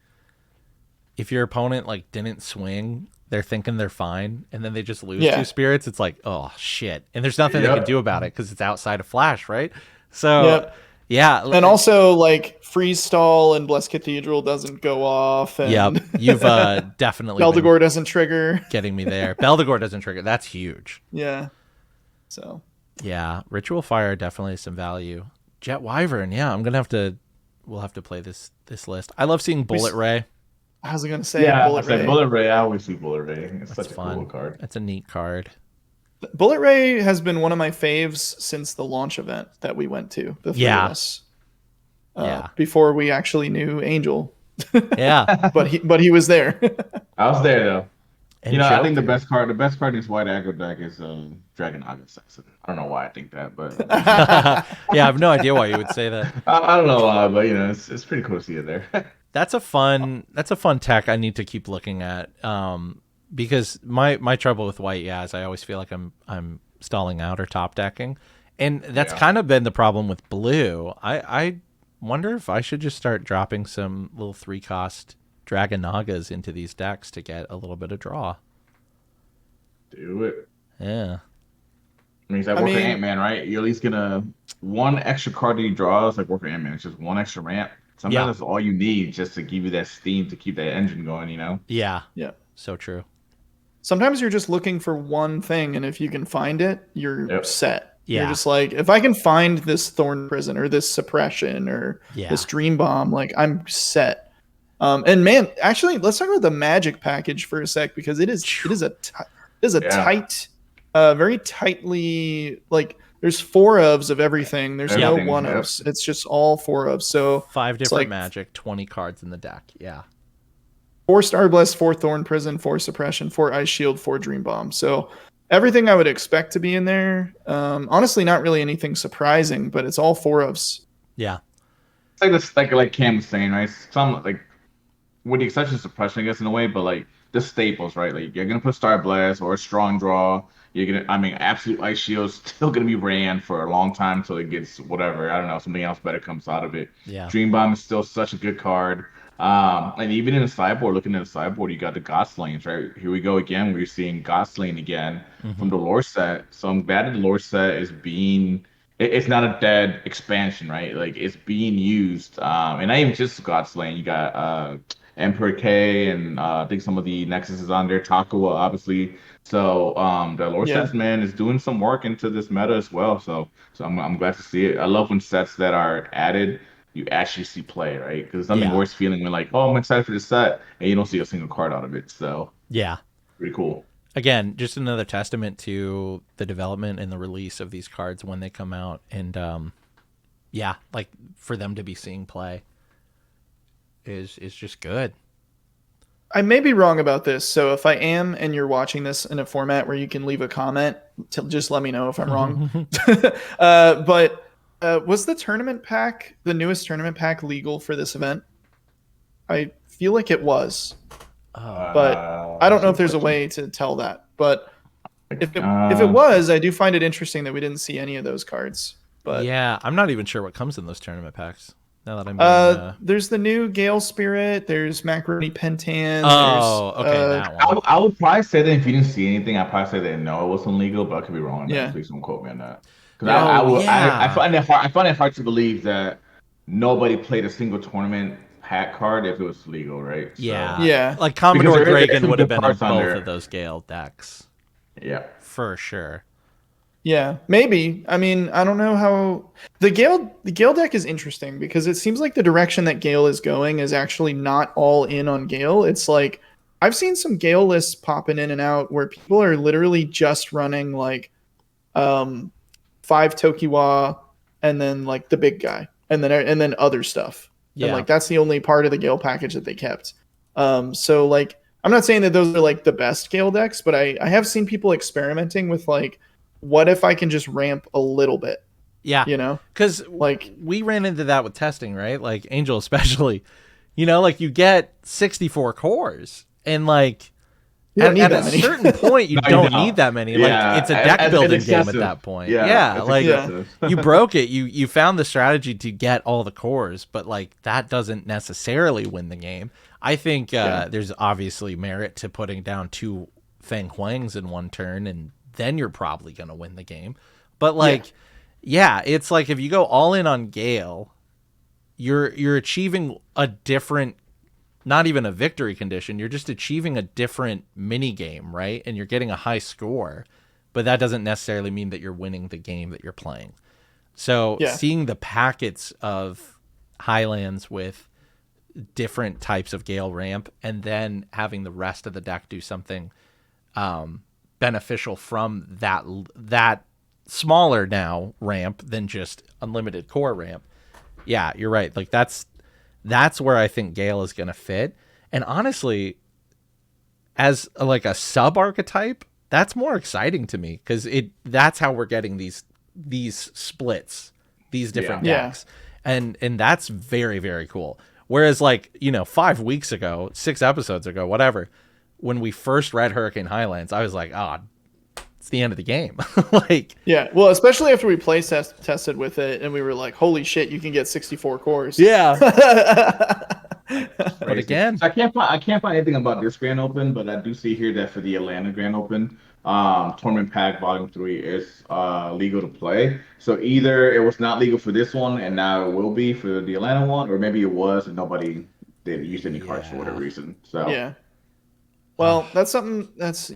if your opponent like didn't swing, they're thinking they're fine, and then they just lose 2 spirits. It's like, oh shit, and there's nothing they can do about it because it's outside of flash, right? So yeah, and also like freeze stall and Blessed Cathedral doesn't go off. And you've definitely Beldegor doesn't trigger. Getting me there. Beldegor doesn't trigger. That's huge. Yeah. So. Yeah, ritual fire definitely some value. Jet Wyvern, we'll have to play this list. I love seeing Bullet Ray. I was gonna say Bullet Ray. Bullet Ray. I always see Bullet Ray. It's That's such fun. a cool card. That's a neat card. Bullet Ray has been one of my faves since the launch event that we went to. The three of us. Before we actually knew Angel. Yeah. but he was there. I was there though. And I think the best card in this white aggro deck is Dragon Naga Assassin. I don't know why I think that, but yeah, I have no idea why you would say that. I don't know why, but it's pretty cool to see it there. That's a fun tech I need to keep looking at. Because my trouble with white, is I always feel like I'm stalling out or top decking. And that's kind of been the problem with blue. I wonder if I should just start dropping some little 3-cost Dragon Nagas into these decks to get a little bit of draw. Do it. Yeah. I mean, it's like working Ant-Man, right? You're at least gonna one extra card that you draw is like working Ant-Man. It's just one extra ramp. Sometimes that's all you need just to give you that steam to keep that engine going, Yeah. Yeah. So true. Sometimes you're just looking for one thing, and if you can find it, you're set. Yeah. You're just like, if I can find this Thorn Prison or this Suppression or this Dream Bomb, like I'm set. And man, actually, let's talk about the Magic package for a sec because it is a tight, very tightly like. There's 4 ofs of everything. There's no 1 ofs. It's just all 4 ofs. So 5 different Magic, 20 cards in the deck. Yeah. 4 Star Blast, 4 Thorn Prison, 4 Suppression, 4 Ice Shield, 4 Dream Bomb. So everything I would expect to be in there. Honestly, not really anything surprising, but it's all 4 ofs. Yeah. It's like this, like Cam was saying, right? Some like with the exception of Suppression, I guess, in a way, but like the staples, right? Like you're gonna put Star Blast or a Strong Draw. Absolute Ice Shield's still gonna be ran for a long time until it gets whatever. I don't know, something else better comes out of it. Yeah. Dream Bomb is still such a good card. And even in the sideboard, looking at the sideboard, you got the Gosslanes, right? Here we go again. We're seeing Gosslane again from the lore set. So I'm glad that the lore set is it's not a dead expansion, right? Like it's being used. And not even just Gosslane. You got Emperor K, and I think some of the Nexus is on there. Takua, obviously. So the lore sets, man, is doing some work into this meta as well. So I'm glad to see it. I love when sets that are added, you actually see play, right? Because there's nothing worse feeling when like, oh, I'm excited for this set, and you don't see a single card out of it. So yeah, pretty cool. Again, just another testament to the development and the release of these cards when they come out, and like for them to be seeing play is just good. I may be wrong about this, so if I am and you're watching this in a format where you can leave a comment, just let me know if I'm wrong. But was the tournament pack, the newest tournament pack, legal for this event? I feel like it was, but I don't know if there's a way to tell that. But if it was, I do find it interesting that we didn't see any of those cards. But yeah, I'm not even sure what comes in those tournament packs. Now that I'm there's the new Gale Spirit, there's Macaroni Pentan. Oh, okay, that one. I would probably say that if you didn't see anything, I'd probably say that no, it wasn't legal, but I could be wrong on that. Yeah. Please don't quote me on that. Because Yeah. I find it hard to believe that nobody played a single tournament pack card if it was legal, right? Yeah. Like Commodore Because there is Dragon some would have good been in cards on both there. of those Gale decks Yeah. for sure. Yeah, maybe. I mean, I don't know how the Gale deck is interesting because it seems like the direction that Gale is going is actually not all in on Gale. It's like I've seen some Gale lists popping in and out where people are literally just running like 5 Tokiwa and then like the big guy and then other stuff. Yeah. And like that's the only part of the Gale package that they kept. So like I'm not saying that those are like the best Gale decks, but I have seen people experimenting with like what if I can just ramp a little bit? Yeah. You know? Because Like we ran into that with testing, right? Like Angel especially. You know, like you get 64 cores and like you don't need at that a many. certain point you No, you don't don't. need that many. Yeah, Like it's a and- deck and building it's game at excessive. that point. Yeah, it's like excessive. you broke it. You found the strategy to get all the cores, but like that doesn't necessarily win the game. I think there's obviously merit to putting down 2 Feng Huangs in one turn, and then you're probably gonna win the game. But like, yeah, it's like if you go all in on Gale, you're achieving a different, not even a victory condition. You're just achieving a different mini game, right? And you're getting a high score, but that doesn't necessarily mean that you're winning the game that you're playing. So seeing the packets of Highlands with different types of Gale ramp and then having the rest of the deck do something beneficial from that smaller now ramp than just unlimited core ramp. Yeah, you're right. Like that's where I think Gale is going to fit. And honestly, as like a sub archetype, that's more exciting to me because that's how we're getting these splits, these different decks. And that's very, very cool. Whereas like, 5 weeks ago, 6 episodes ago, whatever, when we first read Hurricane Highlands, I was like, it's the end of the game. Like, yeah, well, especially after we play tested with it and we were like, holy shit, you can get 64 cores. yeah. But again, So I can't find anything about this Grand Open, but I do see here that for the Atlanta Grand Open, Tournament Pack Volume 3 is legal to play. So either it was not legal for this one and now it will be for the Atlanta one, or maybe it was and nobody did use any cards for whatever reason. So yeah. Well, that's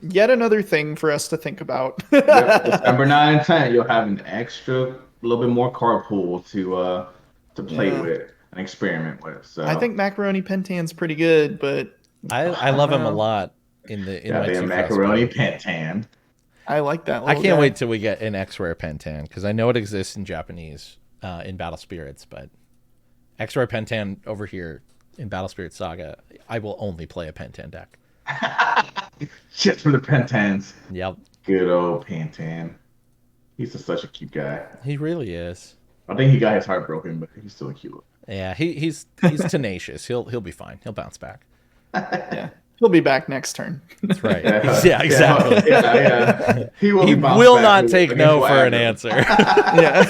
yet another thing for us to think about. Yep, December 9 and 10, you'll have an extra little bit more card pool to play with and experiment with. So I think Macaroni Pentan's pretty good, but I love him a lot in my the 2 macaroni pentan. I like that. I can't wait till we get an X-Rare Pentan because I know it exists in Japanese in Battle Spirits, but X-Rare Pentan over here in Battle Spirit Saga, I will only play a Pentan deck. Just for the pentans. Yep. Good old Pantan. He's such a cute guy. He really is. I think he got his heart broken, but he's still cute. Yeah, he's tenacious. He'll be fine. He'll bounce back. Yeah. He'll be back next turn. That's right. Yeah, exactly. Yeah. He He will not take no for an answer. Yeah.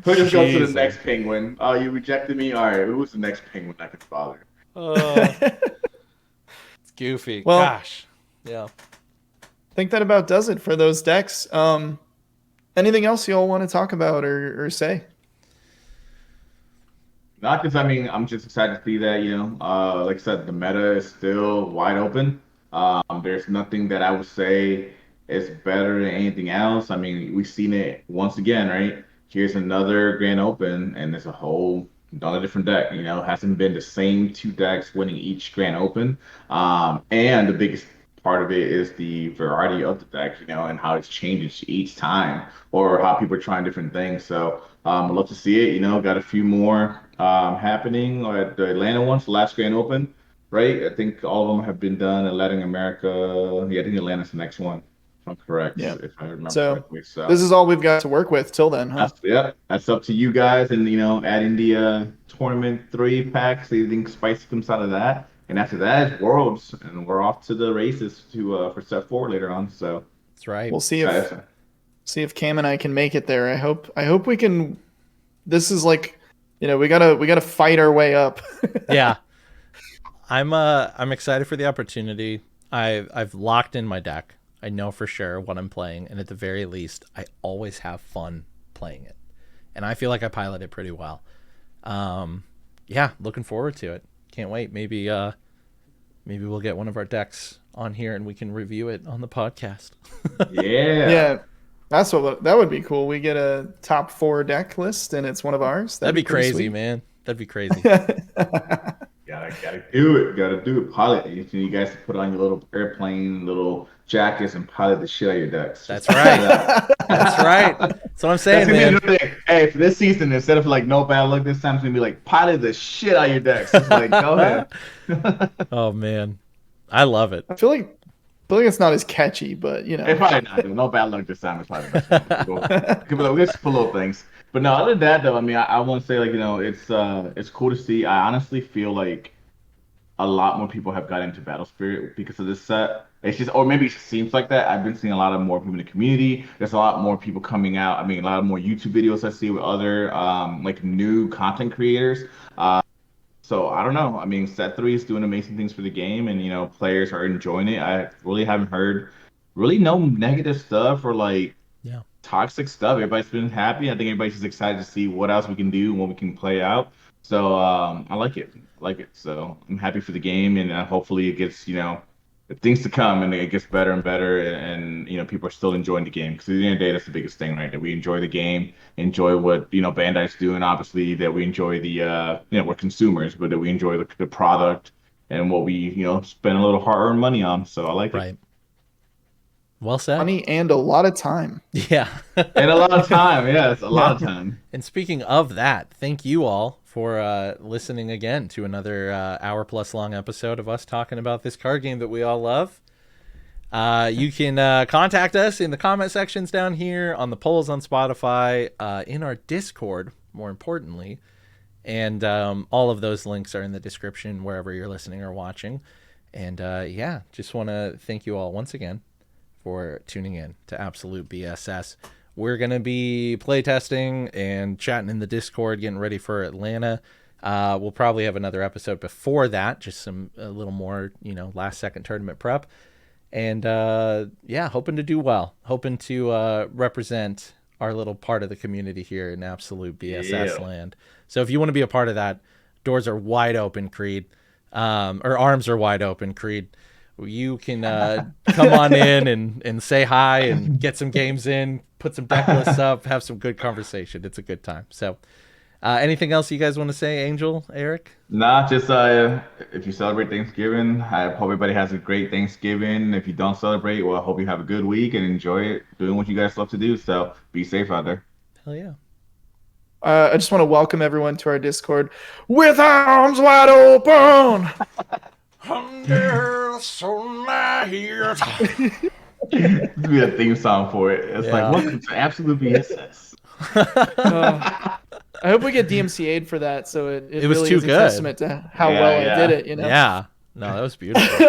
He'll just go to the next penguin. Oh, you rejected me? All right, who's the next penguin I could bother? It's goofy. Well, gosh. Yeah. I think that about does it for those decks. Anything else you all want to talk about or say? Not because I'm just excited to see that, like I said, the meta is still wide open. There's nothing that I would say is better than anything else. I mean, we've seen it once again, right? Here's another Grand Open, and there's a whole another different deck. Hasn't been the same 2 decks winning each Grand Open. And the biggest part of it is the variety of the deck, and how it's changing each time, or how people are trying different things. So I'd love to see it. Got a few more happening at the Atlanta one, the last Grand Open. right? I think all of them have been done in Latin America. Yeah, I think Atlanta's the next one, if I'm correct, Yeah. if I remember So correctly. So this is all we've got to work with till then, huh? that's up to you guys, and adding the tournament 3 packs. So you think spicy comes out of that, and after that is Worlds, and we're off to the races to for set 4 later on. So That's right. We'll see guys, if Cam and I can make it there. I hope we can. This is like, we gotta fight our way up. Yeah. I'm excited for the opportunity. I've locked in my deck. I know for sure what I'm playing, and at the very least, I always have fun playing it. And I feel like I pilot it pretty well. Yeah, looking forward to it. Can't wait. Maybe we'll get one of our decks on here and we can review it on the podcast. yeah. Yeah, that would be cool. We get a top 4 deck list and it's one of ours. That'd be pretty crazy, sweet. man. That'd be crazy. Gotta do it. Gotta do it. Pilot. You guys put on your little airplane, little jackets, and pilot the shit out of your decks. That's right. That's right. That's what I'm saying, man. Hey, for this season, instead of like no bad luck this time, it's gonna be like pilot the shit out of your decks. It's like, go ahead. Oh man, I love it. I feel like it's not as catchy, but It's probably not. No bad luck this time. It's probably the best one. We just put little things. But no, other than that though, I mean, I want to say it's cool to see. I honestly feel like a lot more people have got into Battle Spirit because of this set. It's just, or maybe it just seems like that. I've been seeing a lot of more people in the community. There's a lot more people coming out. I mean, a lot more YouTube videos I see with other like new content creators. So I don't know. I mean, Set 3 is doing amazing things for the game, and players are enjoying it. I really haven't heard really no negative stuff or like Yeah. toxic stuff. Everybody's been happy. I think everybody's just excited to see what else we can do and what we can play out. So I like it. I like it. So I'm happy for the game, and hopefully it gets things to come, and it gets better and better, and people are still enjoying the game, because at the end of the day, that's the biggest thing, right? That we enjoy the game, enjoy what Bandai's doing. Obviously, that we enjoy the we're consumers, but that we enjoy the product and what we spend a little hard-earned money on. So I like it. Right. Well said. money and a lot of time. Yeah. And a lot of time. Yeah, it's a lot of time. And speaking of that, thank you all for listening again to another hour-plus long episode of us talking about this card game that we all love. You can contact us in the comment sections down here, on the polls on Spotify, in our Discord, more importantly. And all of those links are in the description wherever you're listening or watching. And yeah, just want to thank you all once again for tuning in to Absolute BSS. We're going to be playtesting and chatting in the Discord, getting ready for Atlanta. We'll probably have another episode before that, just a little more, last second tournament prep. And yeah, hoping to do well, hoping to represent our little part of the community here in Absolute BSS land. So if you want to be a part of that, doors are wide open, Creed, or arms are wide open, Creed. You can come on in and say hi and get some games in, put some deck lists up, have some good conversation. It's a good time. So anything else you guys want to say, Angel, Eric? Nah, just if you celebrate Thanksgiving, I hope everybody has a great Thanksgiving. If you don't celebrate, well, I hope you have a good week and enjoy it, doing what you guys love to do. So be safe out there. Hell yeah. I just want to welcome everyone to our Discord with arms wide open. This be a theme song for it. It's like, welcome to Absolute BSS. I hope we get DMCA'd for that, so it was really too is a good. testament to how well I did it. Yeah. No, that was beautiful.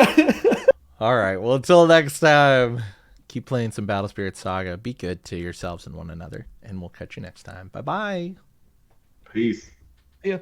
All right. Well, until next time, keep playing some Battle Spirit Saga. Be good to yourselves and one another, and we'll catch you next time. Bye-bye. Peace. Yeah.